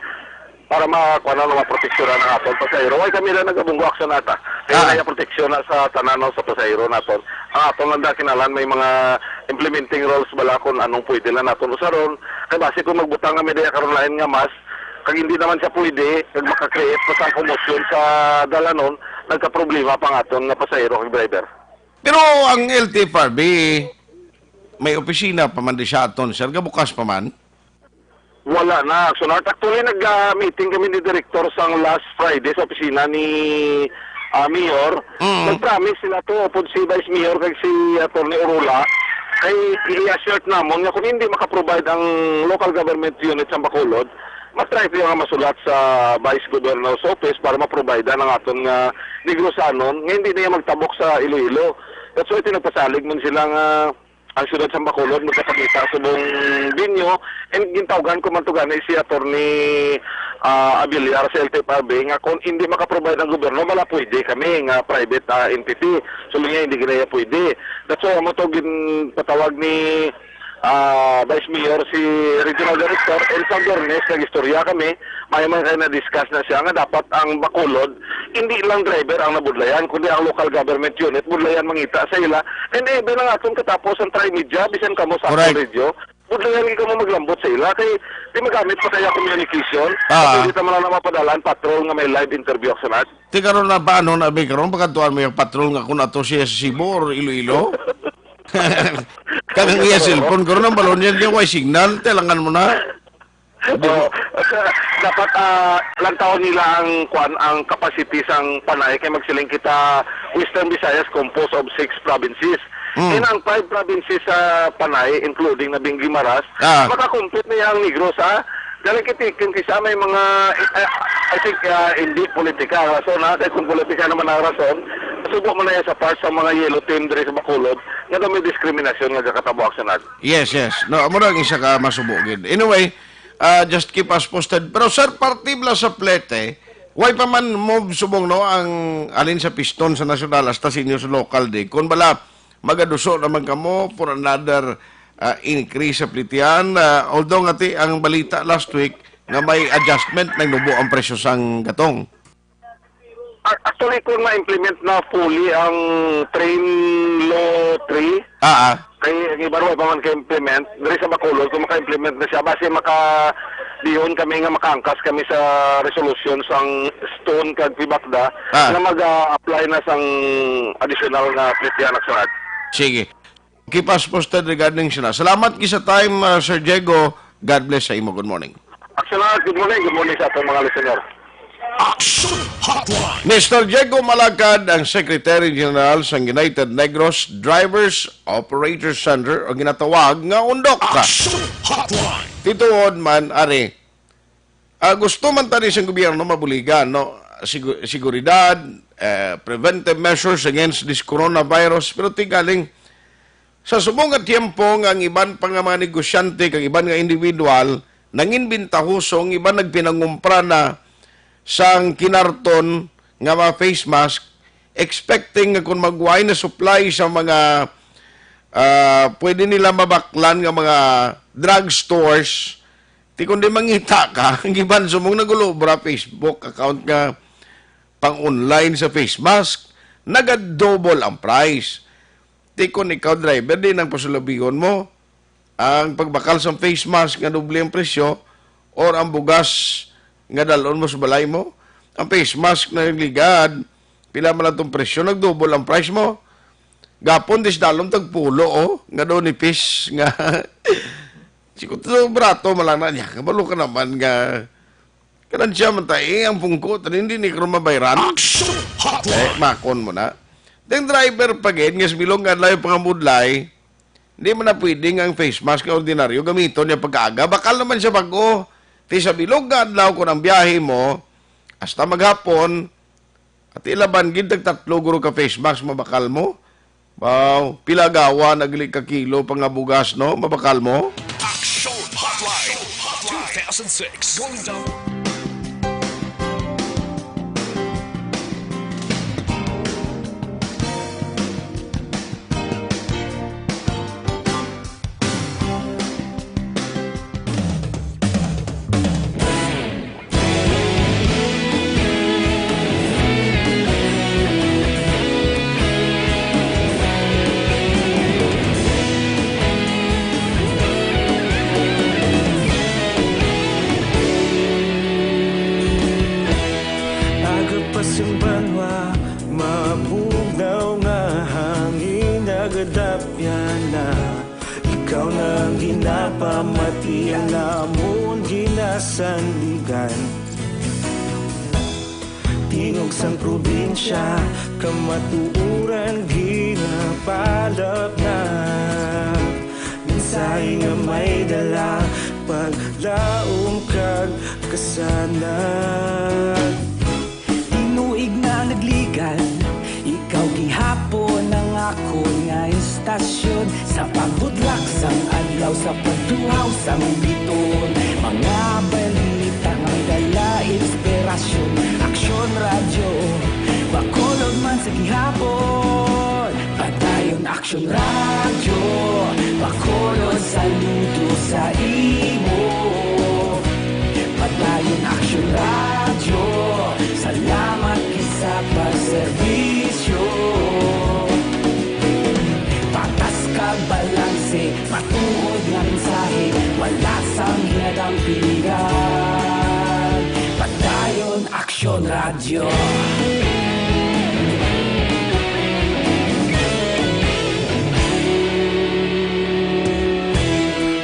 para makuha na maproteksyonan ng aton pasahero. Ay kami na nagabunggo aksyon nata. Kaya na proteksyon na sa tananaw sa pasahero naton. Ang aton lang kinalan may mga implementing rules bala kung anong pwede na naton usaron. Kaya base kung magbutang nga media karon lain nga mas kag hindi naman siya pwede kag makakreate pa sa komosyon sa dalanon, nagka-problema pa nga aton nga pasahero kag driver. Pero ang LTFRB, may opisina pa man di siya aton, sir. Bukas pa man. Wala na. So, actually, nag-meeting kami ni Director sa last Friday sa opisina ni Mayor. Nag-promise sila to, upod si Vice Mayor kag si Atty. Orula, ay i-assert namon nga kung hindi makaprovide ang local government unit sa Bacolod, matry ko nga masulat sa Vice Governor's Office para ma-provide ng aton nga negosanon nga hindi na magtabok sa Iloilo. That's why tinagpasalig mo silang ang syudad sa Bacolod magkapagita sa buong binyo, and gintawgan ko man to gani si Atty. Abiliar sa LTFRB nga kung hindi makaprovide ang gobyerno, wala pwede kami nga private entity. So nga hindi ginaya pwede. That's why mo to patawag ni Vice Mayor si Regional Director Elsa Dornes, nag-istorya kami, may kayo na-discuss na siya nga dapat ang Bacolod, hindi lang driver ang nabudlayan, kundi ang local government unit, budlayan mangita sa ila. And even ang atong katapos ang tri-media, bisan kamo sa radio, budlayan ka mo maglambot sa ila, kay di magamit pa kaya communication, hindi ta man na mapadalan, patrol nga may live interview sa nat. Di karon na ba, ano na ba, karon pagkatuan mo yung patrol nga kung ato siya sa Cebu or Iloilo? Kang iya cellphone karon ang balon yan yung signal, talangan mo na. Dapat lantaw nila ang capacity sang Panay kay magsiling kita Western Visayas composed of 6 provinces. And ang 5 provinces sa Panay including na Benguimaras, makakompute na yung Negros Galing kitikin kisa may mga I think hindi politika rason dahil kung politika naman ang rason, subok mo na yan sa part sa mga yellow team diri sa Bacolod nga may diskriminasyon nga katabuak sa nad. Yes. No, amo ra isa ka masubugid. Anyway, just keep us posted. Pero sir, partibla sa plete, why pa man mo subong no ang alin sa piston sa nasyonal hasta sinyo sa local day. Kung bala magaduso naman kamo for another increase sa plitian, although ngati ang balita last week nga may adjustment na nubo ang presyo sang gatong. Actually, kung ma-implement na fully ang Train Law 3, kay ang iba rin pa man ka-implement, diri sa Bacolod, kung maka-implement na siya, base diyon kami nga makaangkas kami sa resolution sang Stone kag Pibakda na mag-apply na sang additional na plitian aksanat. Sige. Keep us posted regarding sila. Salamat sa time, Sir Diego. God bless sa imo. Good morning. Aksanat, good morning. Good morning sa atong mga listener. Action Hotline. Mr. Diego Malacad, ang Secretary General sa United Negros Drivers Operators Center, o ginatawag nga undok ka. Action Hotline. Tituod man, ari, gusto man tani sa gobyerno mabuligan, no? Seguridad, preventive measures against this coronavirus, pero tigaling, sa subong nga tiempo nga ang iban pa nga mga negosyante, kang iban nga individual, nanginbintahusong, iban nagpinangumpra na sang kinarton nga mga face mask, expecting nga kung magway na supply sa mga pwede nila mabaklan nga mga drugstores, di kundi mangita ka, ang iban sumong nagulobra Facebook account nga pang-online sa face mask, nag-double ang price. Di kung ikaw driver, di nang pasulabihon mo ang pagbakal sa face mask nga doble ang presyo or ang bugas nga dalon mo sa balay mo. Ang face mask na ligad, pila man lang itong presyo, nag-double ang price mo. Gapon, dis dalon tagpulo, nga doon ni fish, nga, sikot ito, brato, malang na niya, kabalo ka naman, nga, kanan siya man tayo, ang pungkot, hindi ni karoon mabayran. Makon mo na. Yung driver pagin, nga sabilong nga layo pangamudlay, hindi mo na pwedeng ang face mask na ordinaryo, gamito niya pagkaaga, bakal naman siya bago. Ti sa bilog nga adlaw ko ng biyahe mo, hasta maghapon, at ilaban, gindag 3 guro ka face mask, mabakal mo. Wow, pilagawa, nagli ka kilo, pangabugas, no? Mabakal mo. Action Hotline 2006. Going down. lamon ginasandigan. Tingog sang probinsya, kamatuuran ginapalap na. Minsay nga may dala, paglaom kag kasanag. Tinuig na nagligan, ikaw gihapon ang ako nga istasyon. Sa pagbutlak sang adlaw, sa pagduhaw sang biton. Mga balita nga may dala, inspirasyon. Aksyon radyo, bakolog man sa gihapon. Padayon aksyon radyo, bakolog saludo sa imo. Padayon aksyon radyo, salamat sa pagserbisyo. Patas kag balanse, matuod nga mensahe, wala sang hinadang pilihan. Padayon aksyon radyo.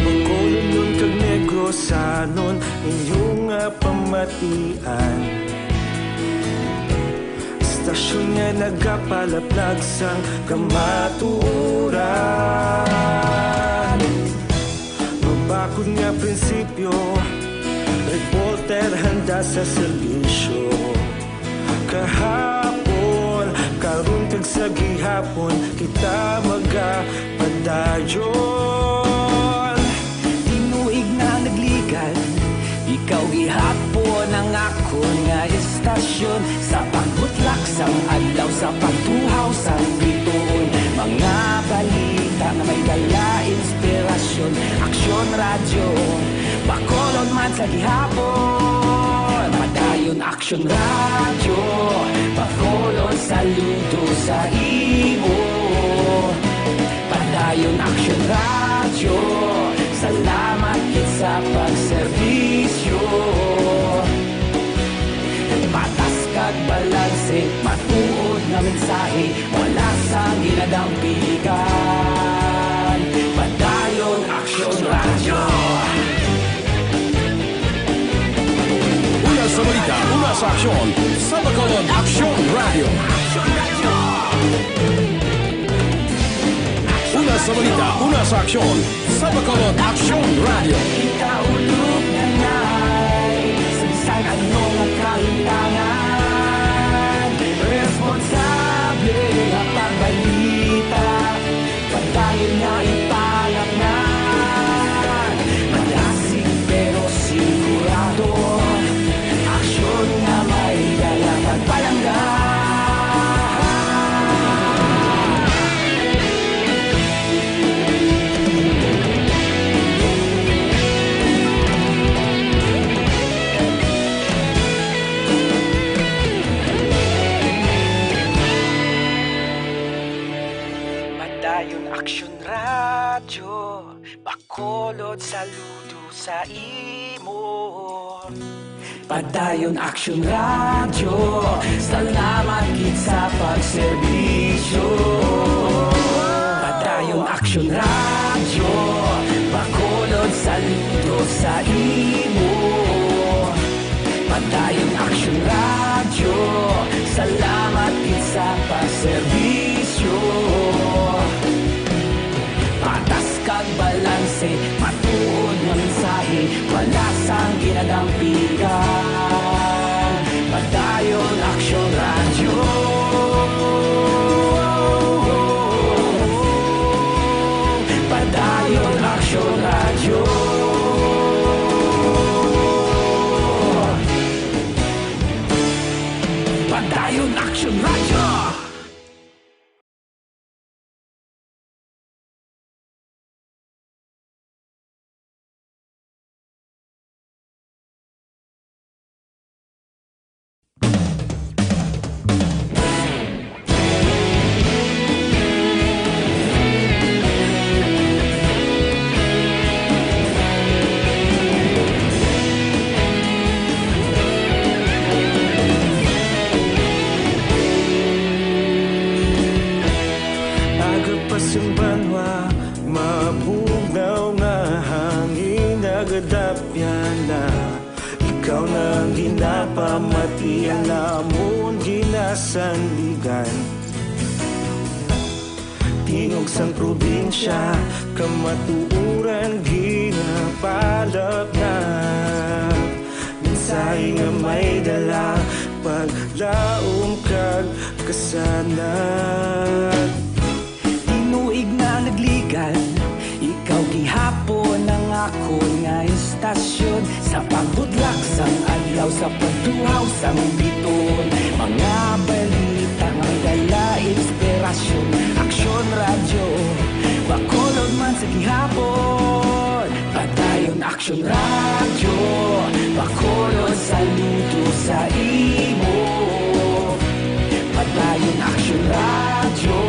Bakolong nun kag Negrosanon, inyong pamatian. Stasyon nga nagapalaplag sang kamaturan. Mabakod nga prinsipyo, reporter handa sa serbisyo. Kahapon, karon kag sa gihapon, kita magapadayon. Tinuig na nagligan, ikaw gihapon ang ako nga istasyon. Sa pagbutlak sang adlaw, sa pagtuhaw sang bituon. Mga balita na may dala, inspirasyon. Aksyon radyo, bakolon man sa gihapon. Padayon aksyon radyo, bakolon saludo sa imo. Padayon aksyon radyo, salamat kit sa pagserbisyo. Patas kag balanse, matuod nga mensahe, wala sang ginadang piligan. Padayon aksyon radyo. Una sa balita, una sa aksyon, sa Bacolod Aksyon Radio. Una sa balita, una sa aksyon, sa Bacolod Aksyon Radio. Ikaulog na na'y sa bisan anong ang kahitangan. Responsable ang pagbalita, padayon nga ipalaknan. Malasig pero sigurado, aksyon nga may dalang pagpalanggan. Padayon aksyon radyo, bakolod saludo sa imo. Padayon aksyon radyo, salamat kit sa pagserbisyo. Padayon aksyon radyo, bakolod saludo sa imo. Padayon aksyon radyo, salamat kit sa pagserbisyo. Patas kag balanse, matuod nga mensahe, wala sang ginadang piligan. Padayon aksyon radyo. Padayon aksyon radyo. Padayon aksyon radyo. Di alamon ginasandigan Tingog sang probinsya Kamatuuran ginapalap na Minsay nga may dala Paglaom kag kasanag Tinuig na nagligan Ikaw gihapon ang ako nga istasyon Sa pagbudlak sang adlaw Sa pagduhaw sang biton Mga balita nga dala inspirasyon Aksyon radyo Bakolod man sa gihapon Padayon aksyon radyo Bakolod saludo sa imo Padayon aksyon radyo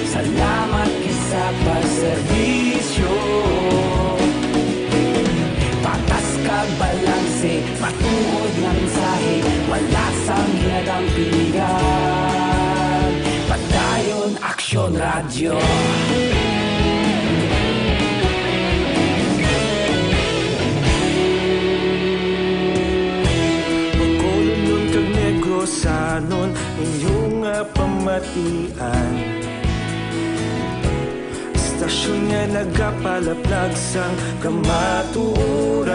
Salamat kisa pagserbisyo Patas kag balanse Matuod nga mensahe Wala sang hinagang pilihan Padayon aksyon radyo Bakolod nun kag Negrosanon Inyong pamatian Istasyon nga nagapalaplag sang kamatuuran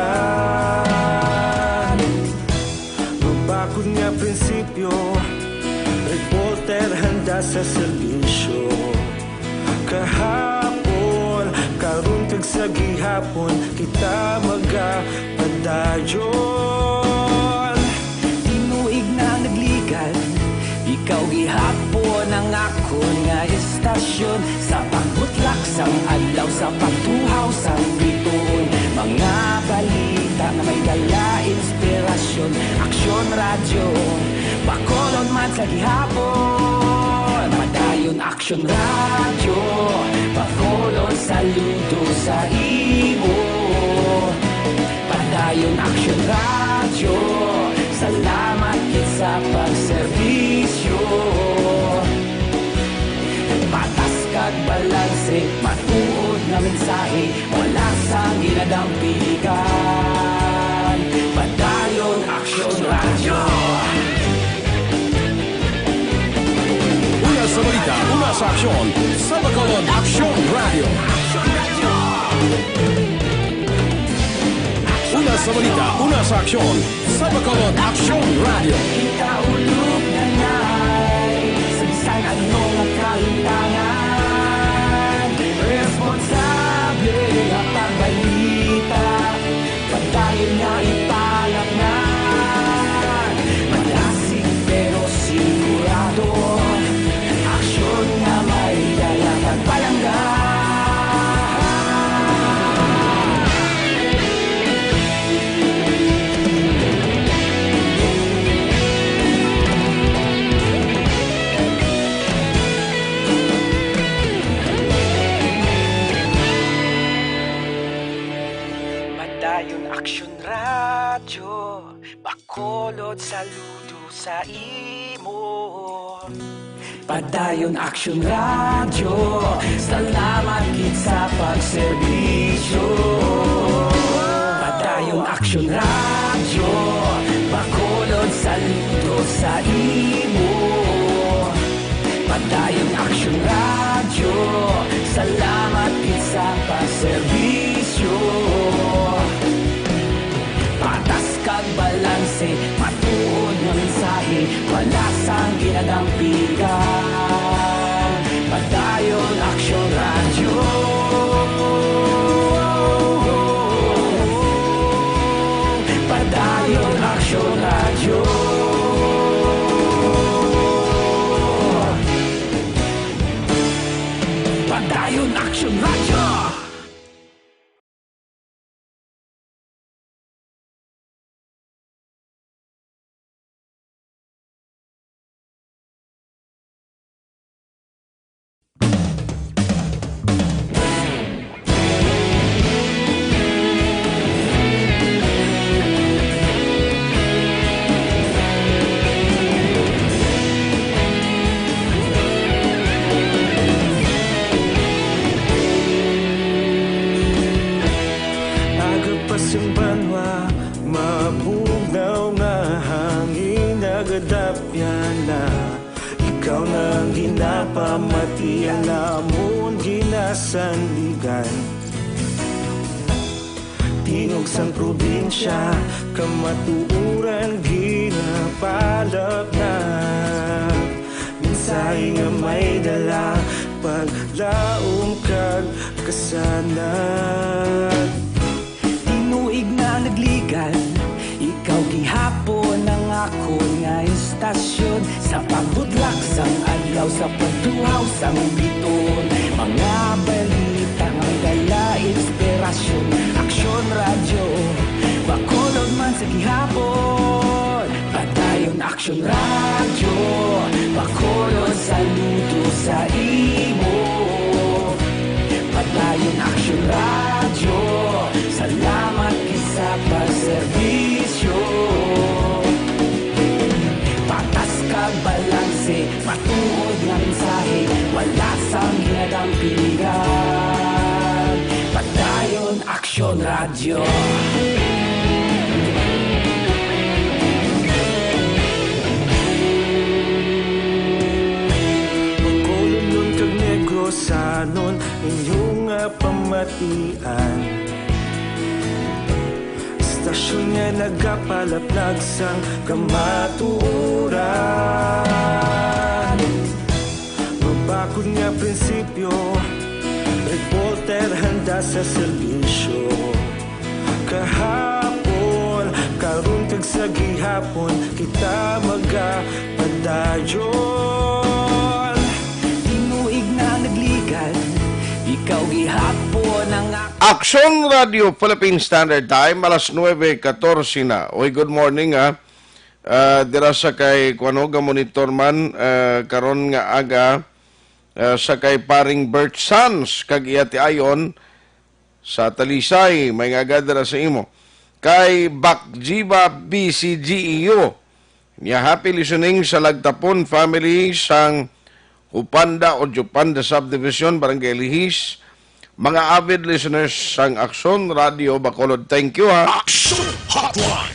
Mabakod nga prinsipyo Reporter handa sa serbisyo Kahapon, karon kag sa gihapon Kita magapadayon Tinuig na nagligan Ikaw gihapon ang ako nga istasyon Sa pagbutlak sang adlaw Sa pagtuhaw sang biton Mga balita na may dala inspirasyon Aksyon radyo Bakolod man sa gihapon Padayon aksyon radyo Bakolod saludo sa imo Padayon aksyon radyo Salamat kit sa pagserbisyo Patas kag balanse Matuod nga mensahe Wala sang ginadampigan Padayon aksyon radyo Una sa balita, una sa aksyon. Sa Bacolod Aksyon Radio. Una sa balita, una sa aksyon. Sa Bacolod Aksyon Radio. Ikaulog na na'y Sabisan anong nagkalintangan Responsable ang pagbalita Pagdayon na ipalak na Malasig pero sigurado Aksyon na may dalang pagpalanggan Padayon aksyon radyo Bacolod saludo sa imo Padayon aksyon radyo Salamat kit sa pagserbisyo Padayon aksyon radyo Bacolod saludo sa imo Padayon aksyon radyo Salamat kit sa pagserbisyo Patas kag balanse Matuod nga mensahe Wala sang ginadampigan Padayon aksyon radyo Padayon aksyon radyo Padayon aksyon radyo wala pa matiyan namon ginasandigan. Tinog sang probinsya, kamatuuran ginapalap na. Minsay nga may dala, paglaom kag kasanag. Tinuig na nagligan, ikaw gihapon ang ako nga istasyon. Sa pagbutlak sang adlaw, sa pagtuhaw sang biton. Mga balita nga dala inspirasyon. Aksyon radyo, bakulog man sa gihapon. Padayon aksyon radyo, bakulog saludo sa imo. Padayon aksyon radyo, salamat sa pagserbisyo. Patas kag balanse, matuod nga mensahe, wala sang ginadang pilihan. Padayon aksyon radyo. Bakulog nun kag Negrosanon, inyong pamatian. Stasyon nga nagapalaplag sang kamatuuran. Mabakod nga prinsipyo, reporter handa sa serbisyo. Kahapon, karon kag sa gihapon, kita magapadayon. Tinuig na nagligan, ikaw gihapon ang Aksyon Radio Philippine Standard Time, alas 9:14 na. Oy, good morning ha. Dira sa kay Kuanoga Monitor man, karon nga aga, sa kay paring Bert Sanz, kag iyati ayon, sa Talisay, may nga dira sa imo. Kay Bakjiba BCGEU, niya happy listening sa Lagtapon family sang Upanda o Jupanda Subdivision, Barangay Lihis. Mga avid listeners sang Aksyon Radio Bacolod, thank you ha. Action Hotline.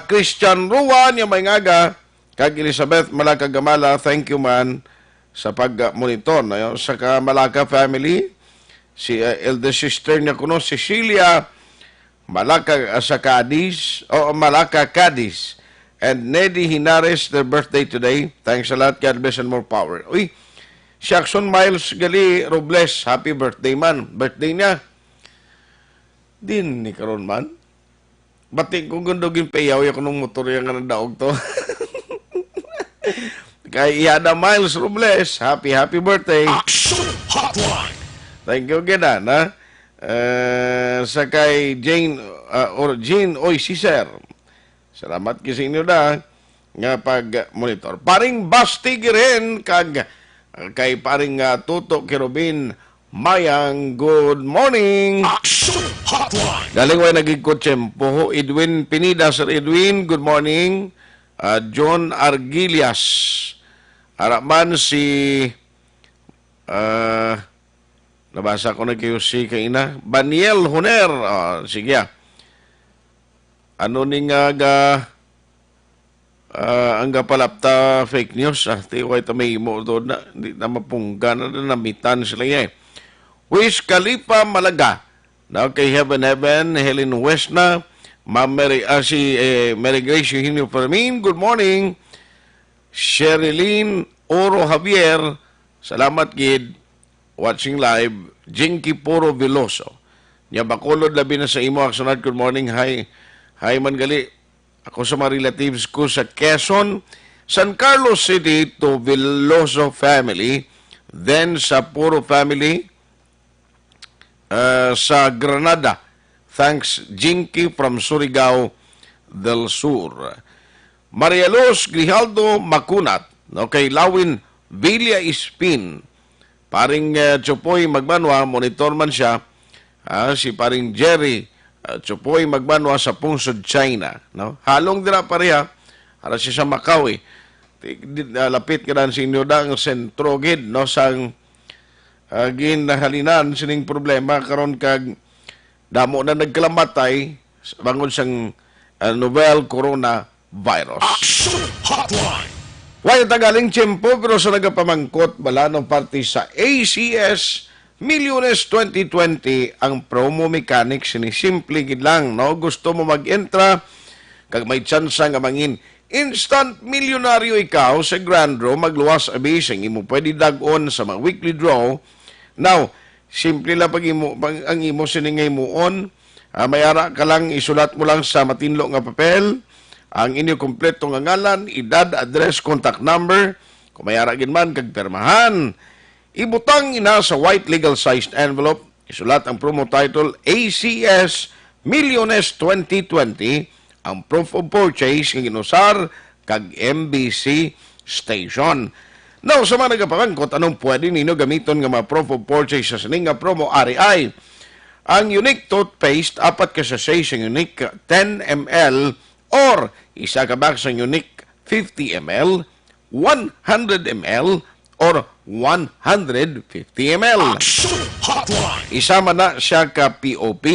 Christian Ruan, yung may ngaga, kag Elizabeth Malaka Gamala, thank you man sa pag-monitor. Sa Malaka family, si elder sister niya kuno, Cecilia Malaka sa Cadiz, o Malaka Cadiz, and Neddy Hinares, their birthday today. Thanks a lot, God bless and more power. Uy, si Action Miles Gali Robles, happy birthday man. Birthday niya. Din ni karon man. Batik kung gundogin payaw yung nung motor yung nga daog to. Kay Iada Miles Robles, happy birthday. Action Hotline. Thank you again, ha? Sa kay Jane, or Jean Oy Cicer. Salamat kasi inyo na nga pag-monitor. Paring Basti rin, kay paring Tuto Kirubin Mayang, good morning. Action Hotline. Galing way nagigkot tiyempo. Edwin Pinida, Sir Edwin, good morning. John Argilias. Araman si nabasa ko na kayo si kaina. Baniel Huner. Sige. Ano ni nga ang gapalapta fake news. Tiyo kayo may imo doon na. Hindi na mapungga na namitan sila yan. Wish Khalifa Malaga. Now kay Heaven, Helen West na. Ma'am Mary, Mary Grace Eugenio Fermin, good morning. Sherilyn Oro Javier, salamat gid. Watching live. Jinky Puro Veloso. Nya Bacolod labi na sa imo aksunat, good morning. Hi man gali. Ako sa mga relatives ko sa Quezon, San Carlos City to Veloso family, then sa Puro family, sa Granada. Thanks, Jinky from Surigao del Sur. Maria Luz Grijaldo Macunat. Okay, Lawin Villa Ispin. Paring Chupoy Magbanwa, monitor man siya. Si paring Jerry Chupoy Magbanwa sa Pungsod, China. No? Halong dira pareha. Para siya sa Macau eh. Lapit ka na sa inyo dang sentro gid, no? Sang ginahalinan sining problema karon kag damo na nagkalamatay bangon sang novel coronavirus. Action Hotline. Why tagaling tiyempo pero sa nagapamangkot bala ng party sa ACS Milyones 2020 ang promo mechanics ni simple gid lang no gusto mo mag-entra kag may tsansa nga mangin instant milyonaryo ikaw sa grand draw magluwas abi sa imo pwede dag-on sa mga weekly draw. Now simple lang ang imo siningay mo on mayara ka lang isulat mo lang sa matinlo nga papel ang inyo kompleto nga ngalan, edad, address, contact number, kung mayara gid man kag permahan. Ibutang ina sa white legal-sized envelope, isulat ang promo title ACS Milyones 2020, ang proof of purchase nga ginusar kag MBC station. Now, sa mga nagapangangkot, anong pwede ninyo gamiton nga mga proof of purchase sa sining nga promo RI? Ang unique toothpaste, apat ka sa sa unique 10 ml or isa ka box ng unique 50 ml, 100 ml, or 150 ml. Isama na siya ka POP.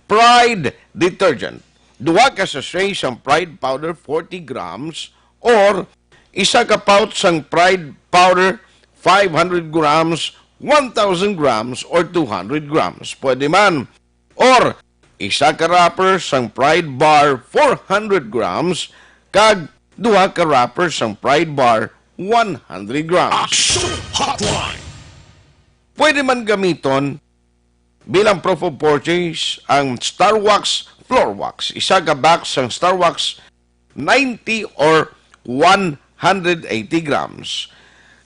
Pride detergent. Duha ka sa ng Pride powder 40 grams or isa ka pouch ng Pride powder 500 grams, 1,000 grams, or 200 grams. Pwede man. Or isa ka wrapper sang Pride Bar 400 grams kag duha ka wrapper sang Pride Bar 100 grams. Pwede man gamiton bilang proof of purchase ang Star Wax Floor Wax. Isa ka box sang Star Wax 90 or 180 grams.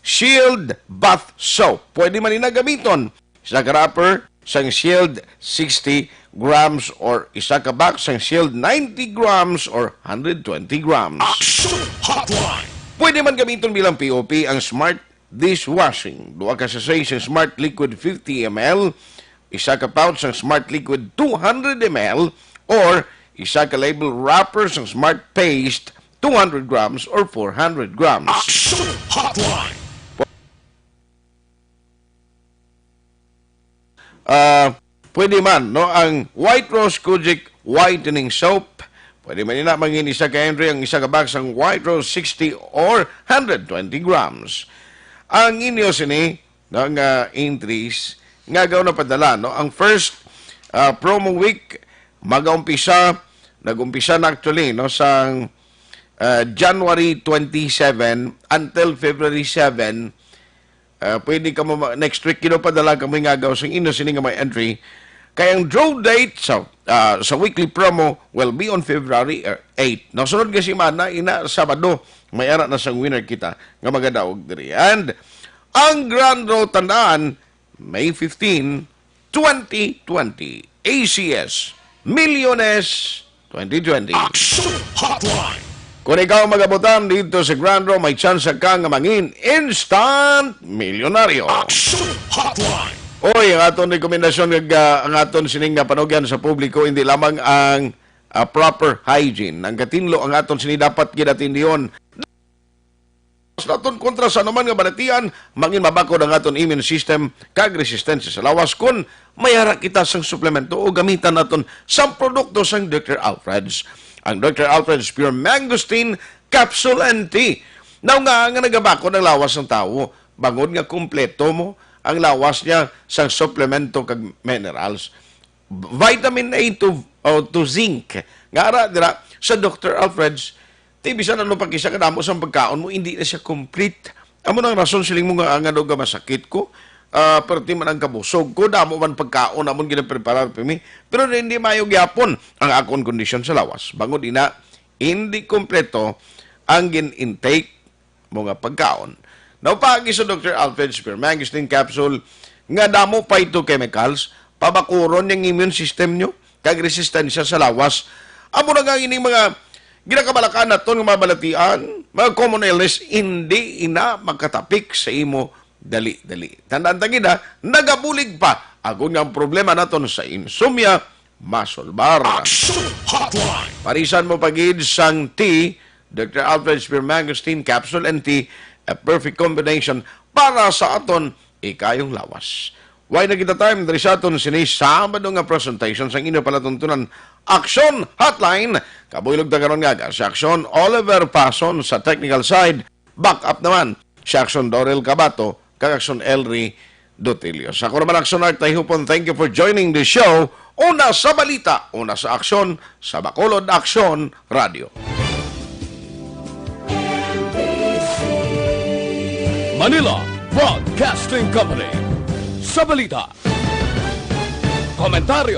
Shield Bath Soap. Pwede man ina gamiton. Isa ka wrapper sang Shield 60 grams or isa ka box sang Shield 90 grams or 120 grams. Pwede man gamiton bilang POP ang Smart Dishwashing. Duha ka sachet sang Smart Liquid 50 ml, isa ka pouch sang Smart Liquid 200 ml, or isa ka label wrapper sang Smart Paste 200 grams or 400 grams. Pwede man, no, ang White Rose Kojic Whitening Soap. Pwede man ina mangin isa ka entry ang isa ka box ang White Rose 60 or 120 grams. Ang inyo sini ng entries nga gawin na padala, no, ang first promo week nag-umpisa na actually, no, sa January 27 until February 7. Pwede ka mo next week padala kami nga gaw sa inyo sini nga may entry. Kaya ang draw date sa weekly promo will be on February 8. Now, sunod kasi mana, Sabado, may ara na sang winner kita nga magadaog diri. And ang grand draw tandaan, May 15, 2020, ACS Milyones 2020. Kung ikaw magabutan dito sa grand draw, may chance ka nga mangin instant milyonaryo. Oy, ang aton rekomendasyon ang aton sining nga panugyan sa publiko hindi lamang ang proper hygiene. Ang katinlo ang aton sini dapat ginatindiyon. Naton kontra sa naman nga balatian, mangin mabakod ang aton immune system kag resistensya sa lawas kun mayara kita sang suplemento o gamitan naton sang produkto sang Dr. Alfred's. Ang Dr. Alfred's Pure Mangosteen Capsule and Tea. Now nga nagabakod ang lawas ng tao, bangod nga kumpleto mo ang lawas niya sa supplemento kag minerals. Vitamin A to zinc. Nga ara dira sa Dr. Alfred's, bisan ano pagkisa kadamo sa pagkaon mo, hindi na siya complete. Amo nang rason siling mo nga nga masakit ko. Perti man ang kabusog ko, damo man pagkaon, amon ginapreparar pimi. Pero hindi mayo gyapon ang akong kondisyon sa lawas. Bangod ina, hindi kompleto ang gin-intake mo nga pagkaon. Naupagi sa Dr. Alfred's Pure Mangosteen Capsule, nga damo phytochemicals, pabakuron yung immune system nyo, kag resistensya sa lawas. Amo na nga ining mga ginakabalakan na ito ng mga balatian, mga common illness, hindi ina magkatapik sa imo dali-dali. Tandaan tagid ha, nagabulig pa. Agon nga ang problema naton sa insomnia, masolbar. Parisan mo pagid sang tea, Dr. Alfred's Pure Mangosteen Capsule and Tea, a perfect combination para sa aton ikayong lawas. Why na kita time dari sa aton sini Sabado nga presentation sang inyo palatuntunan Action Hotline. Kabulog ta karon nga sa Action Oliver Pason sa technical side. back up naman si Action Dorel Cabato, kag Action Elry Dotilio. Sa ako naman Action Art, I hope and thank you for joining the show. Una sa balita, una sa aksyon, sa Bacolod Action Radio. Manila Broadcasting Company. Sa balita. Komentaryo.